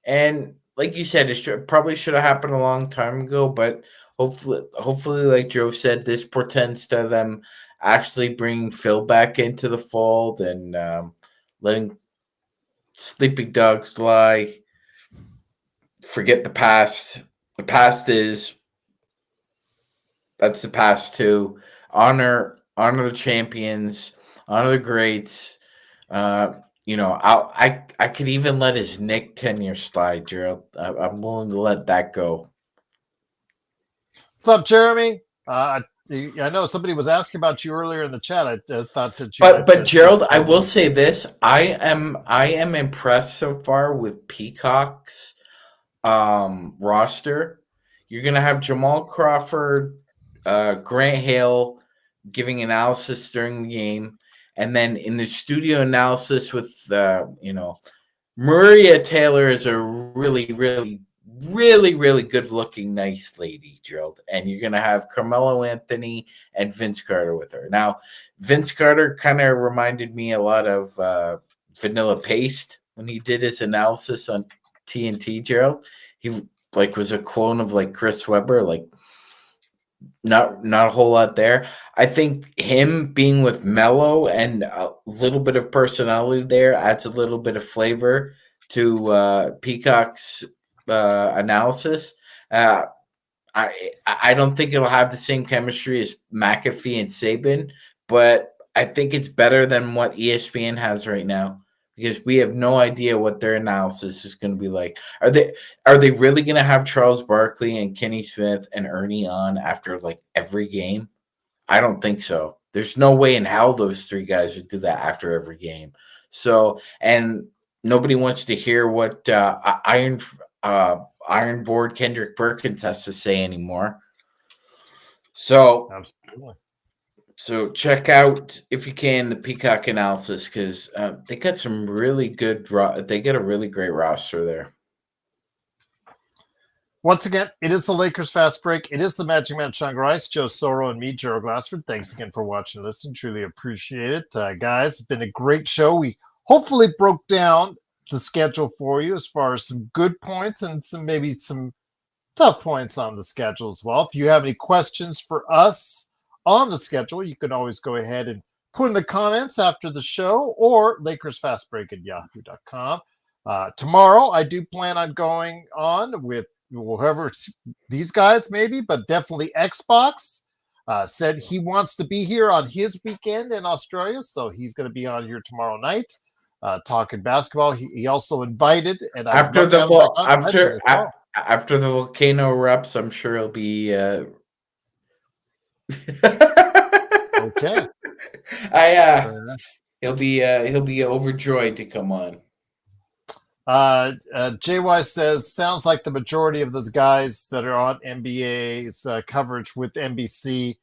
Speaker 2: and like you said, probably should have happened a long time ago. But hopefully, like Joe said, this portends to them actually bringing Phil back into the fold and letting sleeping dogs lie. Forget the past. The past that's the past too. Honor the champions, honor the greats. I could even let his Nick tenure slide, Gerald. I'm willing to let that go.
Speaker 1: What's up, Jeremy? I know somebody was asking about you earlier in the chat. I just thought that you.
Speaker 2: But Gerald, I will say this: I am impressed so far with Peacock's roster. You're gonna have Jamal Crawford, Grant Hale giving analysis during the game, and then in the studio analysis with Maria Taylor is a really, really, really, really good looking, nice lady, Gerald. And you're gonna have Carmelo Anthony and Vince Carter with her. Now, Vince Carter kind of reminded me a lot of Vanilla Paste when he did his analysis on TNT, Gerald. He was a clone of Chris Webber, not a whole lot there. I think him being with Mello and a little bit of personality there adds a little bit of flavor to Peacock's analysis. I don't think it'll have the same chemistry as McAfee and Saban, but I think it's better than what ESPN has right now, because we have no idea what their analysis is going to be like. Are they really going to have Charles Barkley and Kenny Smith and Ernie on after every game? I don't think so. There's no way in hell those three guys would do that after every game. So, and nobody wants to hear what Ironboard Kendrick Perkins has to say anymore. So,
Speaker 1: absolutely.
Speaker 2: So check out, if you can, the Peacock analysis, because they got some really good they get a really great roster there.
Speaker 1: Once again, it is the Lakers Fast Break. It is the Magic Man Sean Grice, Joe Soro, and me, Gerald Glassford. Thanks again for watching and listening. Truly appreciate it. Guys, it's been a great show. We hopefully broke down the schedule for you as far as some good points and maybe some tough points on the schedule as well. If you have any questions for us on the schedule, you can always go ahead and put in the comments after the show, or LakersFastBreak@yahoo.com. Tomorrow, I do plan on going on with whoever, these guys maybe, but definitely Xbox. Said he wants to be here on his weekend in Australia, so he's going to be on here tomorrow night talking basketball. He also invited, and
Speaker 2: after the volcano erupts, I'm sure he'll be.
Speaker 1: Okay.
Speaker 2: He'll be overjoyed to come on.
Speaker 1: JY says, sounds like the majority of those guys that are on NBA's coverage with NBC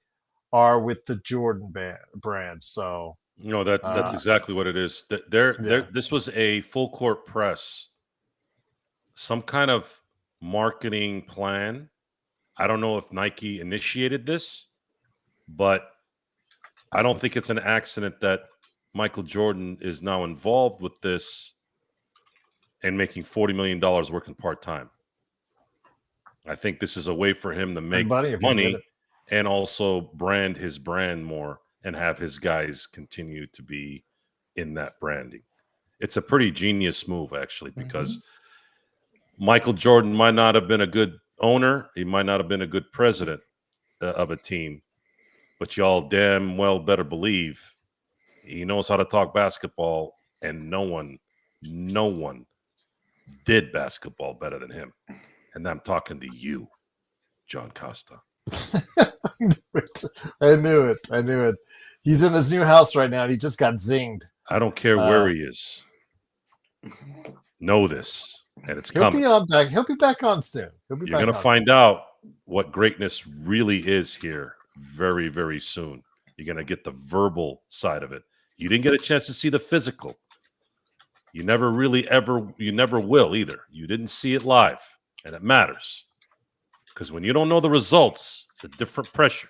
Speaker 1: are with the Jordan brand. So
Speaker 3: no, that's exactly what it is. This was a full court press, some kind of marketing plan. I don't know if Nike initiated this, but I don't think it's an accident that Michael Jordan is now involved with this and making $40 million working part-time. I think this is a way for him to make money and also brand his brand more and have his guys continue to be in that branding. It's a pretty genius move, actually, because Michael Jordan might not have been a good owner. He might not have been a good president of a team, but y'all damn well better believe he knows how to talk basketball, and no one did basketball better than him. And I'm talking to you, John Costa.
Speaker 1: I knew it. He's in his new house right now, and he just got zinged.
Speaker 3: I don't care where he is. Know this, and it's coming.
Speaker 1: He'll be back on soon.
Speaker 3: You're going to find out what greatness really is here very, very soon. You're going to get the verbal side of it. You didn't get a chance to see the physical. You never will either. You didn't see it live, and it matters. Because when you don't know the results, it's a different pressure.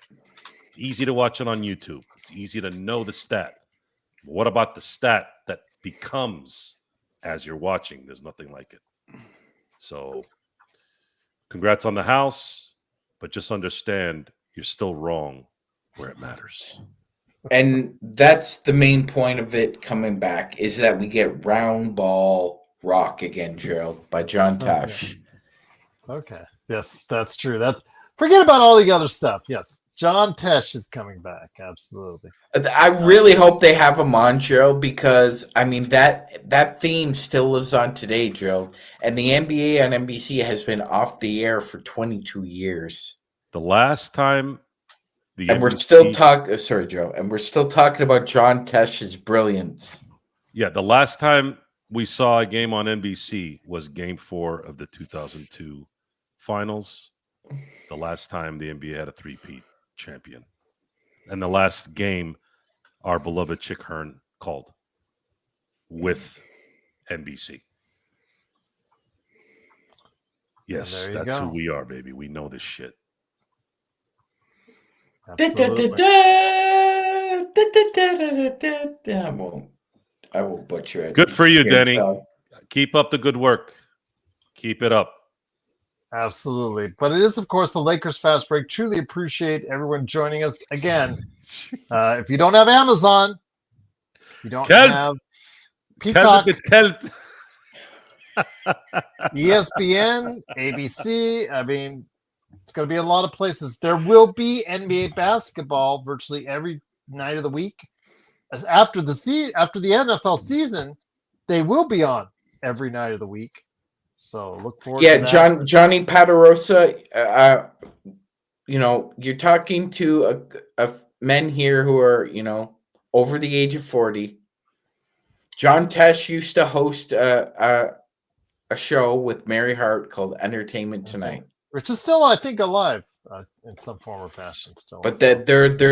Speaker 3: It's easy to watch it on YouTube. It's easy to know the stat. But what about the stat that becomes as you're watching? There's nothing like it. So congrats on the house, but just understand you're still wrong where it matters.
Speaker 2: And that's the main point of it coming back, is that we get Round Ball Rock again, Gerald, by John Tesh.
Speaker 1: Okay. Yes, that's true. Forget about all the other stuff. Yes, John Tesh is coming back. Absolutely.
Speaker 2: I really hope they have him on, Gerald, because I mean that theme still lives on today, Gerald. And the NBA on NBC has been off the air for 22 years.
Speaker 3: The last time
Speaker 2: we're still talking. Sorry, Joe. And we're still talking about John Tesh's brilliance.
Speaker 3: Yeah, the last time we saw a game on NBC was Game 4 of the 2002 Finals. The last time the NBA had a three-peat champion, and the last game our beloved Chick Hearn called with NBC. Yes, that's who we are, baby. We know this shit.
Speaker 2: I won't butcher it.
Speaker 3: Good for you, Denny. Keep up the good work. Keep it up.
Speaker 1: Absolutely. But it is, of course, the Lakers Fast Break. Truly appreciate everyone joining us. Again, if you don't have Amazon, you don't have Peacock, ESPN, ABC. I mean, it's going to be a lot of places. There will be NBA basketball virtually every night of the week. As after the NFL season, they will be on every night of the week. So look forward to that.
Speaker 2: Johnny Padarosa, you're talking to a men here who are, over the age of 40. John Tesh used to host a show with Mary Hart called Entertainment Tonight,
Speaker 1: which is still, I think, alive in some form or fashion still.
Speaker 2: But they're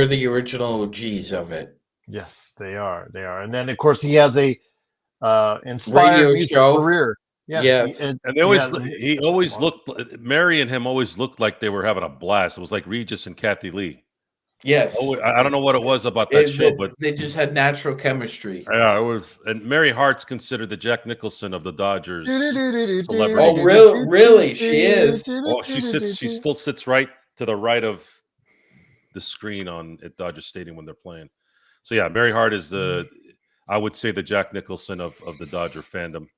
Speaker 2: the original OGs of it.
Speaker 1: Yes, they are. And then, of course, he has a inspired music career. Yeah,
Speaker 2: yes.
Speaker 3: And they always looked. Mary and him always looked like they were having a blast. It was like Regis and Kathy Lee.
Speaker 2: Yes.
Speaker 3: I don't know what it was about that show, but
Speaker 2: they just had natural chemistry.
Speaker 3: Yeah, it was. And Mary Hart's considered the Jack Nicholson of the Dodgers celebrity.
Speaker 2: Oh, really? She is.
Speaker 3: Oh, she still sits right to the right of the screen at Dodger Stadium when they're playing. So yeah, Mary Hart is I would say the Jack Nicholson of the Dodger fandom.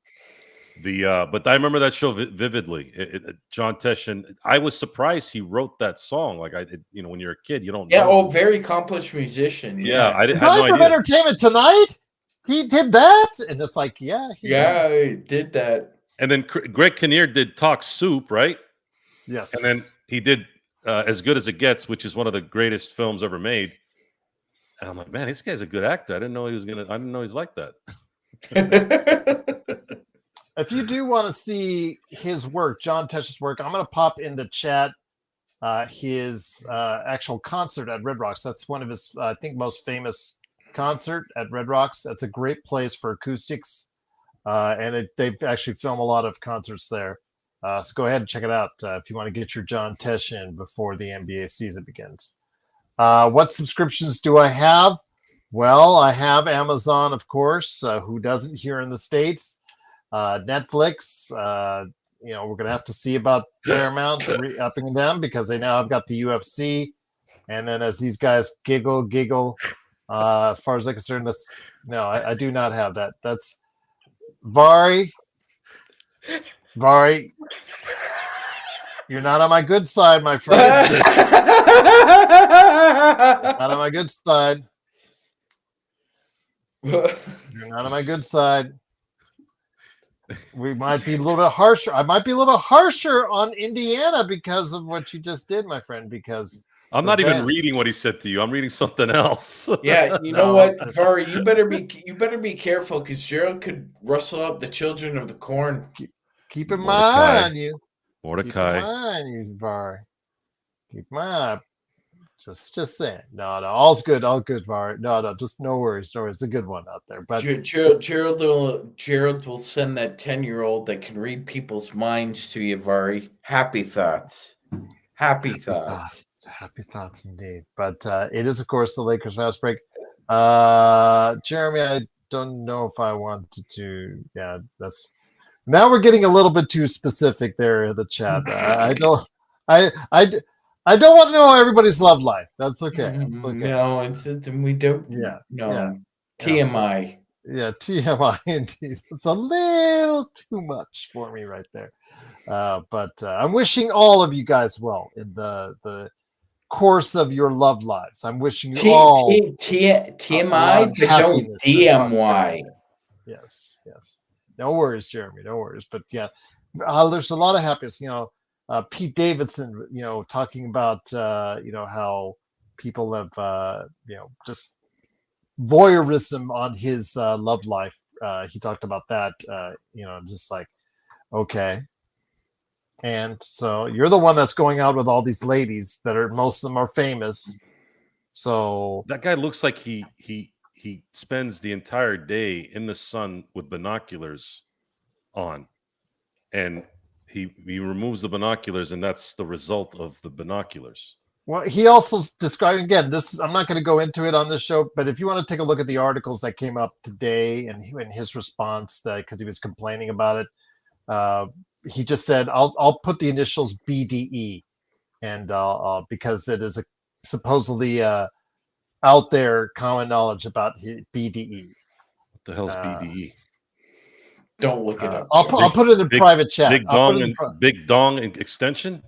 Speaker 3: But I remember that show vividly. John Tesh, and I was surprised he wrote that song. Like when you're a kid, you don't.
Speaker 2: Yeah.
Speaker 3: know.
Speaker 2: Very accomplished musician.
Speaker 3: Yeah, I didn't.
Speaker 1: Guy from Entertainment Tonight. He did that, and it's like, he
Speaker 2: did that.
Speaker 3: And then Greg Kinnear did Talk Soup, right?
Speaker 1: Yes.
Speaker 3: And then he did As Good as It Gets, which is one of the greatest films ever made. And I'm like, man, this guy's a good actor. I didn't know he's like that.
Speaker 1: If you do want to see his work, John Tesh's work, I'm going to pop in the chat his actual concert at Red Rocks. That's one of his, I think, most famous concert at Red Rocks. That's a great place for acoustics, and they've actually filmed a lot of concerts there. So go ahead and check it out if you want to get your John Tesh in before the NBA season begins. What subscriptions do I have? Well, I have Amazon, of course. Who doesn't here in the States? Netflix. We're going to have to see about Paramount upping them because they now have got the UFC. And then as these guys giggle, as far as I'm concerned, I do not have that. That's Vari. You're not on my good side, my friend. Not on my good side. You're not on my good side. We might be a little bit harsher. I might be a little bit harsher on Indiana because of what you just did, my friend. Because
Speaker 3: I'm not even reading what he said to you. I'm reading something else.
Speaker 2: Yeah, you know what, Vari, you better be careful because Gerald could rustle up the children of the corn.
Speaker 1: Keep my eye on you.
Speaker 3: Mordecai.
Speaker 1: Keep my eye on you, Vari. Keep my eye. Just saying. No, all's good, Vari. No, just no worries. It's a good one out there. But
Speaker 2: Gerald will send that 10-year-old that can read people's minds to you, Vari. Happy thoughts. Happy thoughts
Speaker 1: indeed. But it is, of course, the Lakers fast break. Jeremy, I don't know if I wanted to. Yeah, that's now we're getting a little bit too specific there in the chat. I don't want to know everybody's love life. That's okay. It's okay.
Speaker 2: No, we don't.
Speaker 1: Yeah.
Speaker 2: No.
Speaker 1: Yeah.
Speaker 2: TMI.
Speaker 1: Yeah, TMI indeed. It's a little too much for me right there. But I'm wishing all of you guys well in the course of your love lives. I'm wishing you all
Speaker 2: TMI, but don't DMY.
Speaker 1: Yes. No worries, Jeremy. No worries. But yeah, there's a lot of happiness. Pete Davidson, talking about how people have just voyeurism on his love life. He talked about that. Just like okay. And so you're the one that's going out with all these ladies that most of them are famous. So
Speaker 3: that guy looks like he spends the entire day in the sun with binoculars on, and he removes the binoculars, and that's the result of the binoculars.
Speaker 1: Well, he also described again. I'm not going to go into it on this show, but if you want to take a look at the articles that came up today and his response, because he was complaining about it. He just said, "I'll put the initials BDE," and because it is supposedly out there common knowledge about BDE.
Speaker 3: What the hell's BDE?
Speaker 2: Don't look it up.
Speaker 1: I'll put it in private chat.
Speaker 3: Big dong extension.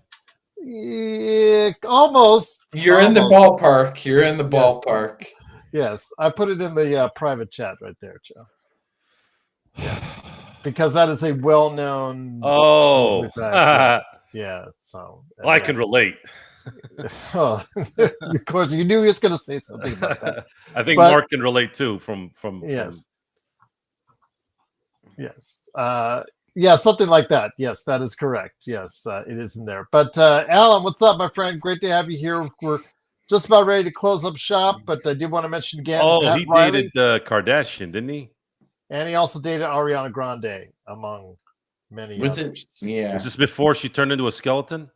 Speaker 1: Yeah, almost.
Speaker 2: You're in the ballpark. You're in the ballpark.
Speaker 1: Yes, I put it in the private chat right there, Joe. Yes. Because that is a well-known.
Speaker 3: Oh,
Speaker 1: yeah. So
Speaker 3: I can relate.
Speaker 1: Of course, you knew he was going to say something about that.
Speaker 3: I think Mark can relate too. From
Speaker 1: yes, yes, something like that. Yes, that is correct. Yes, it is in there. But Alan, what's up, my friend? Great to have you here. We're just about ready to close up shop, but I did want to mention again.
Speaker 3: Oh, he dated Kardashian, didn't he?
Speaker 1: And he also dated Ariana Grande, among many others.
Speaker 3: Was this before she turned into a skeleton?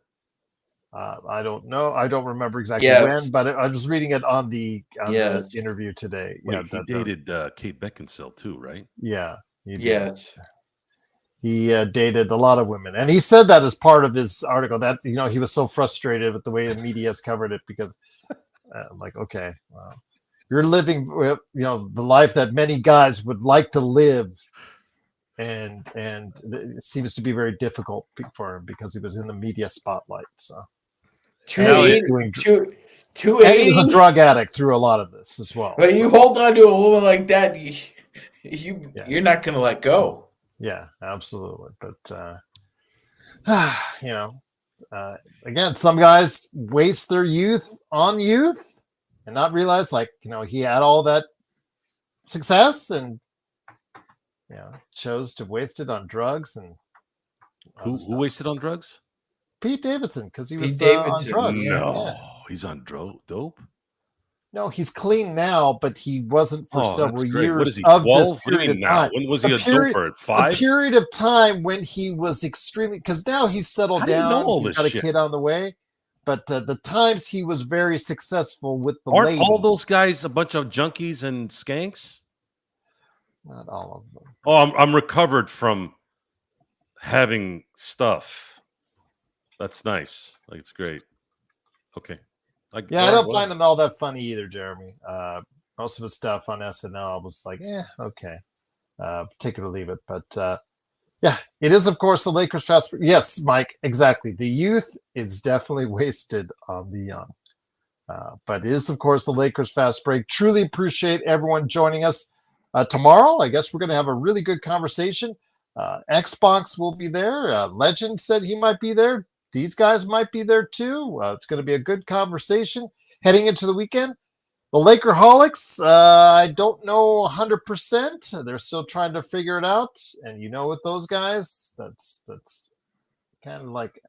Speaker 1: I don't know. I don't remember exactly when, but I was reading it on the interview today.
Speaker 3: Wait, he dated Kate Beckinsale too, right?
Speaker 1: Yeah.
Speaker 2: Yes.
Speaker 1: He dated a lot of women, and he said that as part of his article that he was so frustrated with the way the media has covered it because I'm like, okay, well, you're living the life that many guys would like to live, and it seems to be very difficult for him because he was in the media spotlight. So he was a drug addict through a lot of this as well.
Speaker 2: But you hold on to a woman like that, you're not going to let go.
Speaker 1: Yeah, absolutely. But again, some guys waste their youth on youth and not realize, he had all that success and chose to waste it on drugs and
Speaker 3: who wasted on drugs?
Speaker 1: Pete Davidson, because he was on drugs.
Speaker 3: No, he's on dope.
Speaker 1: No, he's clean now, but he wasn't for
Speaker 3: Oh, that's
Speaker 1: several
Speaker 3: great. What
Speaker 1: years
Speaker 3: is he,
Speaker 1: of this
Speaker 3: 12? What do you
Speaker 1: period
Speaker 3: mean
Speaker 1: of
Speaker 3: now?
Speaker 1: time.
Speaker 3: When was
Speaker 1: The
Speaker 3: he a doper? At
Speaker 1: the
Speaker 3: 5?
Speaker 1: period of time when he was extremely, because now he's settled
Speaker 3: How do you know
Speaker 1: down,
Speaker 3: all
Speaker 1: he's
Speaker 3: this
Speaker 1: got a
Speaker 3: shit?
Speaker 1: kid on the way. But the times he was very successful with the
Speaker 3: Aren't all those
Speaker 1: ladies,
Speaker 3: guys a bunch of junkies and skanks?
Speaker 1: not all of them.
Speaker 3: Oh, I'm recovered from having stuff. That's nice. Like, it's great. Okay.
Speaker 1: Yeah, I don't find them all that funny either, Jeremy. Most of his stuff on SNL was like, okay, take it or leave it. But yeah, it is, of course, the Lakers fast. Yes, Mike, exactly. The youth is definitely wasted on the young. But it is, of course, the Lakers fast break. Truly appreciate everyone joining us. Tomorrow, I guess we're going to have a really good conversation. Xbox will be there. Legend said he might be there. These guys might be there too. It's going to be a good conversation heading into the weekend. The Lakerholics, I don't know 100%. They're still trying to figure it out. And with those guys, that's kind of like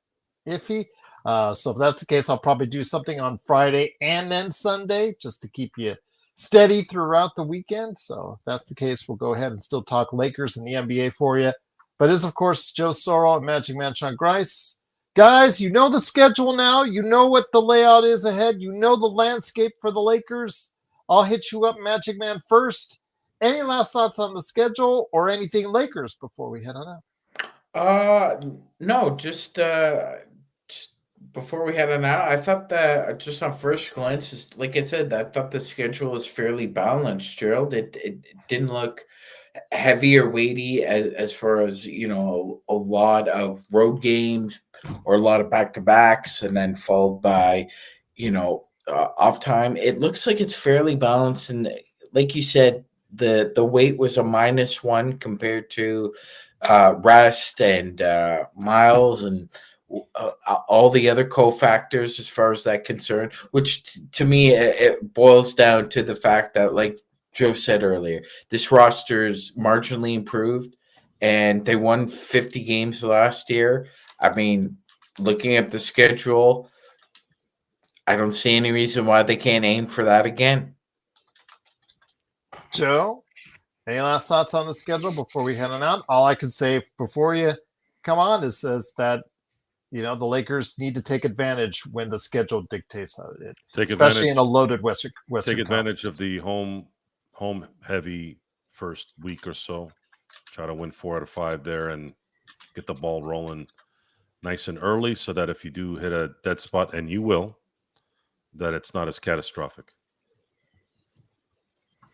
Speaker 1: iffy. So if that's the case, I'll probably do something on Friday and then Sunday just to keep you steady throughout the weekend. So if that's the case, we'll go ahead and still talk Lakers and the NBA for you. But it is, of course, Joe Sorrell and Magic Man Sean Grice. Guys, you know the schedule now. You know what the layout is ahead. You know the landscape for the Lakers. I'll hit you up, Magic Man, first. Any last thoughts on the schedule or anything Lakers before we head on out?
Speaker 2: No, just before we head on out, I thought that just on first glance, like I said, I thought the schedule was fairly balanced, Gerald. It didn't look heavy or weighty as far as a lot of road games or a lot of back-to-backs and then followed by off time. It looks like it's fairly balanced, and like you said, the weight was a -1 compared to rest and miles and all the other cofactors as far as that concern, which to me it boils down to the fact that, like Joe said earlier, this roster is marginally improved, and they won 50 games last year. I mean, looking at the schedule, I don't see any reason why they can't aim for that again.
Speaker 1: Joe, any last thoughts on the schedule before we head on out? All I can say before you come on is that the Lakers need to take advantage when the schedule dictates it, especially in a loaded Western.
Speaker 3: Take advantage of the home heavy first week or so. Try to win 4 out of 5 there and get the ball rolling nice and early, so that if you do hit a dead spot, and you will, that it's not as catastrophic.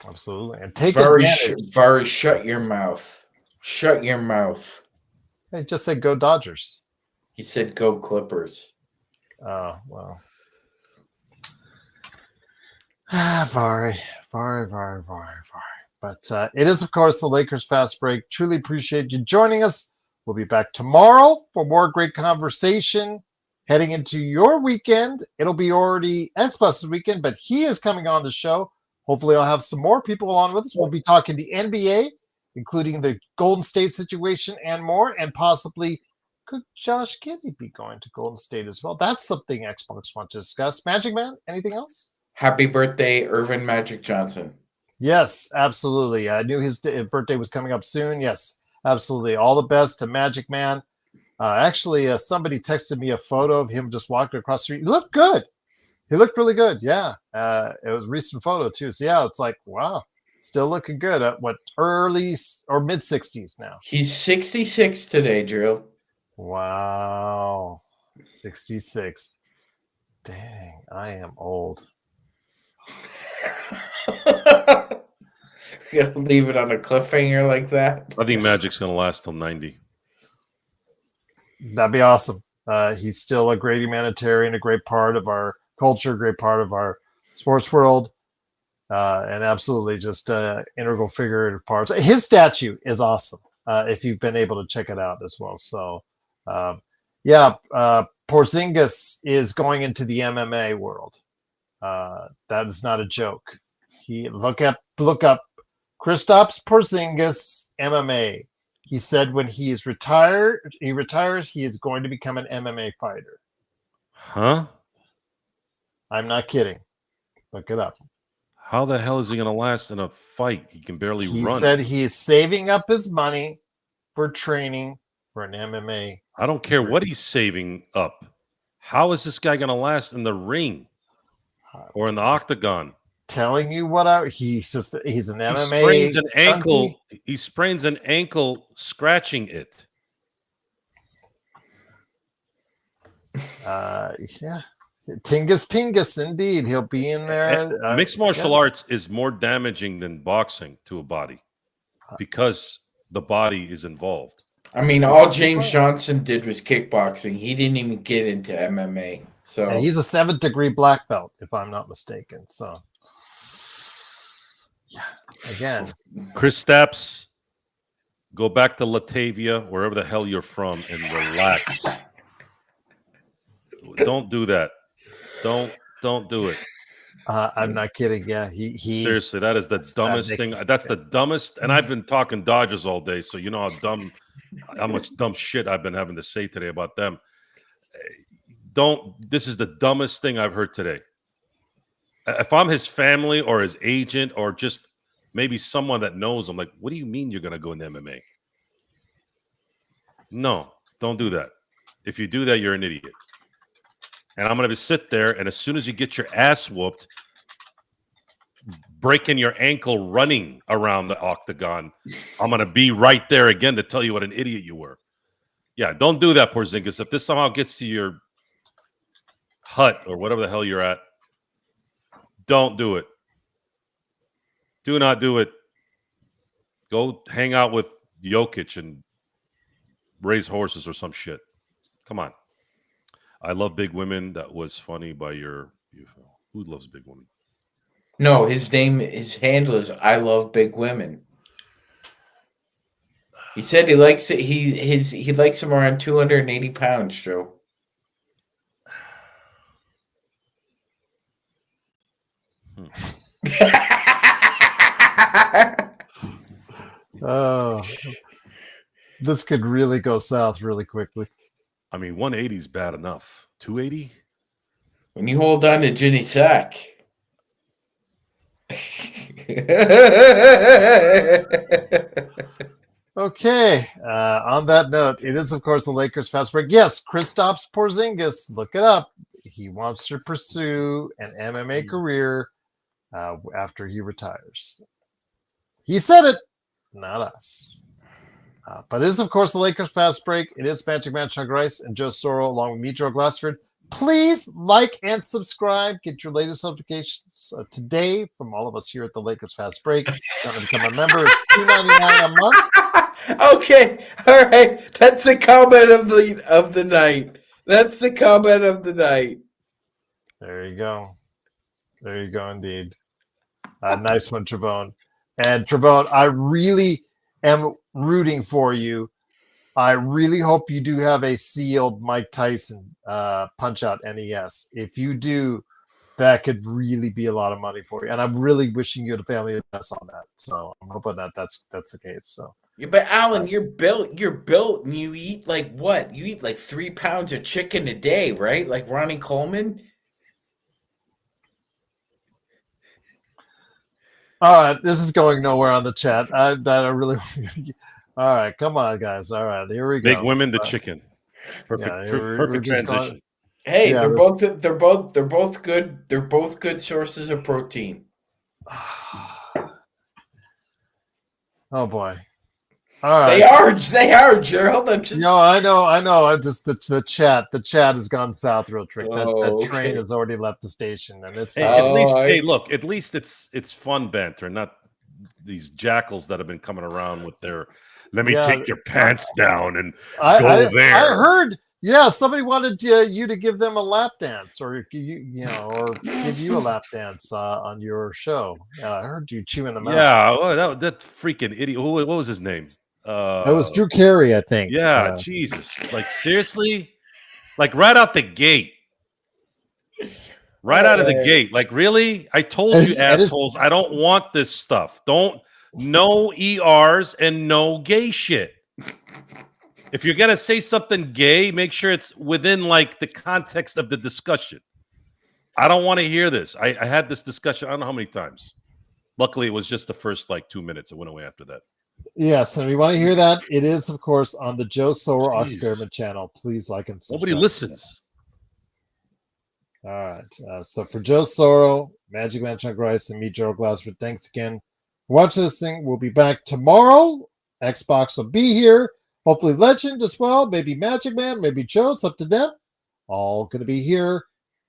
Speaker 1: Absolutely, and take
Speaker 2: advantage. Vari, shut your mouth. Shut your mouth.
Speaker 1: He just said go Dodgers.
Speaker 2: He said go Clippers.
Speaker 1: Oh, well. Vari. But it is, of course, the Lakers Fast Break. Truly appreciate you joining us. We'll be back tomorrow for more great conversation heading into your weekend. It'll be already Xbox's weekend, but he is coming on the show. Hopefully, I'll have some more people on with us. We'll be talking the NBA, including the Golden State situation and more, and possibly could Josh Giddey be going to Golden State as well? That's something Xbox wants to discuss. Magic Man, anything else?
Speaker 2: Happy birthday, Irvin Magic Johnson.
Speaker 1: Yes, absolutely. I knew his birthday was coming up soon. Yes, absolutely. All the best to Magic Man. Actually, somebody texted me a photo of him just walking across the street. He looked good. He looked really good. Yeah. It was a recent photo, too. So, yeah, it's like, wow, still looking good at early or mid 60s now.
Speaker 2: He's 66 today, Drew.
Speaker 1: Wow. 66. Dang, I am old.
Speaker 2: Gonna leave it on a cliffhanger like that.
Speaker 3: I think Magic's gonna last till 90.
Speaker 1: That'd be awesome. He's still a great humanitarian, a great part of our culture, a great part of our sports world, and absolutely just integral figure in parts. His statue is awesome. If you've been able to check it out as well. So, Porzingis is going into the MMA world. That is not a joke. Look up Kristaps Porzingis MMA. He said when he retires, he is going to become an MMA fighter.
Speaker 3: Huh?
Speaker 1: I'm not kidding. Look it up.
Speaker 3: How the hell is he going to last in a fight? He can barely
Speaker 1: He
Speaker 3: run.
Speaker 1: said he's saving up his money for training for an MMA.
Speaker 3: I don't care what he's saving up. How is this guy going to last in the ring or in the octagon?
Speaker 1: Telling you what he's an MMA.
Speaker 3: Sprains an ankle.
Speaker 1: junkie.
Speaker 3: He sprains an ankle scratching it.
Speaker 1: Yeah. Tingus Pingus, indeed. He'll be in there.
Speaker 3: Mixed martial arts is more damaging than boxing to a body because the body is involved.
Speaker 2: I mean, all James Johnson did was kickboxing. He didn't even get into MMA. So
Speaker 1: And he's a 7th degree black belt, if I'm not mistaken. So, yeah, again,
Speaker 3: Chris Stapps, go back to Latavia, wherever the hell you're from, and relax. Don't do that. Don't do it.
Speaker 1: I'm not kidding. Yeah, he
Speaker 3: Seriously, that is the dumbest thing. That's the dumbest. And I've been talking Dodgers all day, so you know how much dumb shit I've been having to say today about them. This is the dumbest thing I've heard today. If I'm his family or his agent or just maybe someone that knows him, like, what do you mean you're going to go into MMA? No, don't do that. If you do that, you're an idiot. And I'm going to sit there, and as soon as you get your ass whooped, breaking your ankle running around the octagon, I'm going to be right there again to tell you what an idiot you were. Yeah, don't do that, Porzingis. If this somehow gets to your hut or whatever the hell you're at, don't do it. Do not do it. Go hang out with Jokic and raise horses or some shit. Come on. I love big women. That was funny by your. Who loves big women?
Speaker 2: no, his handle is I love big women. He said he likes it. He likes them around 280 pounds, Joe.
Speaker 1: Oh, this could really go south really quickly.
Speaker 3: I mean, 180 is bad enough. 280?
Speaker 2: When you hold on to Ginny Sack.
Speaker 1: Okay. On that note, it is, of course, the Lakers fast break. Yes, Kristaps Porzingis. Look it up. He wants to pursue an MMA career after he retires. He said it, not us. But it is, of course, the Lakers fast break. It is Magic Man Chuck Rice and Joe Soro along with me, Joe Glassford. Please like and subscribe. Get your latest notifications today from all of us here at the Lakers Fast Break. Want to become a member? It's $2.99 a month.
Speaker 2: Okay, all right. That's the comment of the night. That's the comment of the night.
Speaker 1: There you go. There you go, indeed. Nice one, Travone. And Travone, I really am rooting for you. I really hope you do have a sealed Mike Tyson Punch Out NES. If you do, that could really be a lot of money for you. And I'm really wishing you the family the best on that. So I'm hoping that that's the case. So
Speaker 2: yeah, but Alan, you're built, and you eat like what? You eat like 3 pounds of chicken a day, right? Like Ronnie Coleman.
Speaker 1: all right, this is going nowhere on the chat. I really. All right, come on, guys. All right, here we go.
Speaker 3: Big women, the chicken. Perfect, perfect transition.
Speaker 2: Hey, yeah, they're both good. They're both good sources of protein.
Speaker 1: Oh boy! All right,
Speaker 2: they are, Gerald. I'm just...
Speaker 1: No, I know. I just the chat has gone south real quick. That train
Speaker 2: okay.
Speaker 1: has already left the station, and it's
Speaker 3: hey, look, at least it's fun banter, not these jackals that have been coming around with their. Let me take your pants down and go there.
Speaker 1: I heard, somebody wanted you to give them a lap dance, or or give you a lap dance on your show. I heard you chewing them out.
Speaker 3: Yeah, that freaking idiot. What was his name?
Speaker 1: That was Drew Carey, I think.
Speaker 3: Yeah, Jesus. Like, seriously? Like, right out the gate. Right out of the gate. Like, really? I told you, assholes, I don't want this stuff. No ERs and no gay shit. If you're going to say something gay, make sure it's within, like, the context of the discussion. I don't want to hear this. I had this discussion. I don't know how many times. Luckily, it was just the first 2 minutes. It went away after that.
Speaker 1: Yes, and we want to hear that. It is, of course, on the Joe Soro
Speaker 3: Jesus.
Speaker 1: Experiment channel. Please like and subscribe.
Speaker 3: Nobody listens.
Speaker 1: All right. So for Joe Soro, Magic Man Chuck Rice, and me, Gerald Glassford, thanks again for watching this thing. We'll be back tomorrow. Xbox will be here. Hopefully Legend as well. Maybe Magic Man, maybe Joe. It's up to them. All going to be here.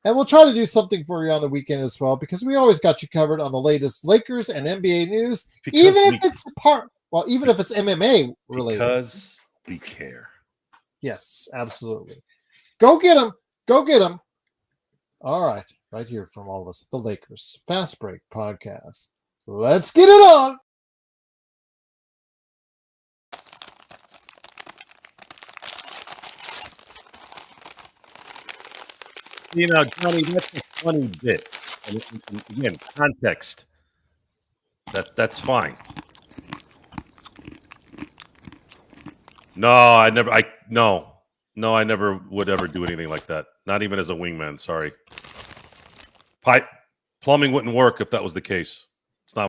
Speaker 1: And we'll try to do something for you on the weekend as well, because we always got you covered on the latest Lakers and NBA news, even if it's MMA related.
Speaker 3: Because we care.
Speaker 1: Yes, absolutely. Go get them. Go get them. All right. Right here from all of us, the Lakers Fast Break Podcast. Let's get it on.
Speaker 3: Johnny, that's a funny bit. And again, context. That's fine. No, I never would ever do anything like that. Not even as a wingman, sorry. Plumbing wouldn't work if that was the case.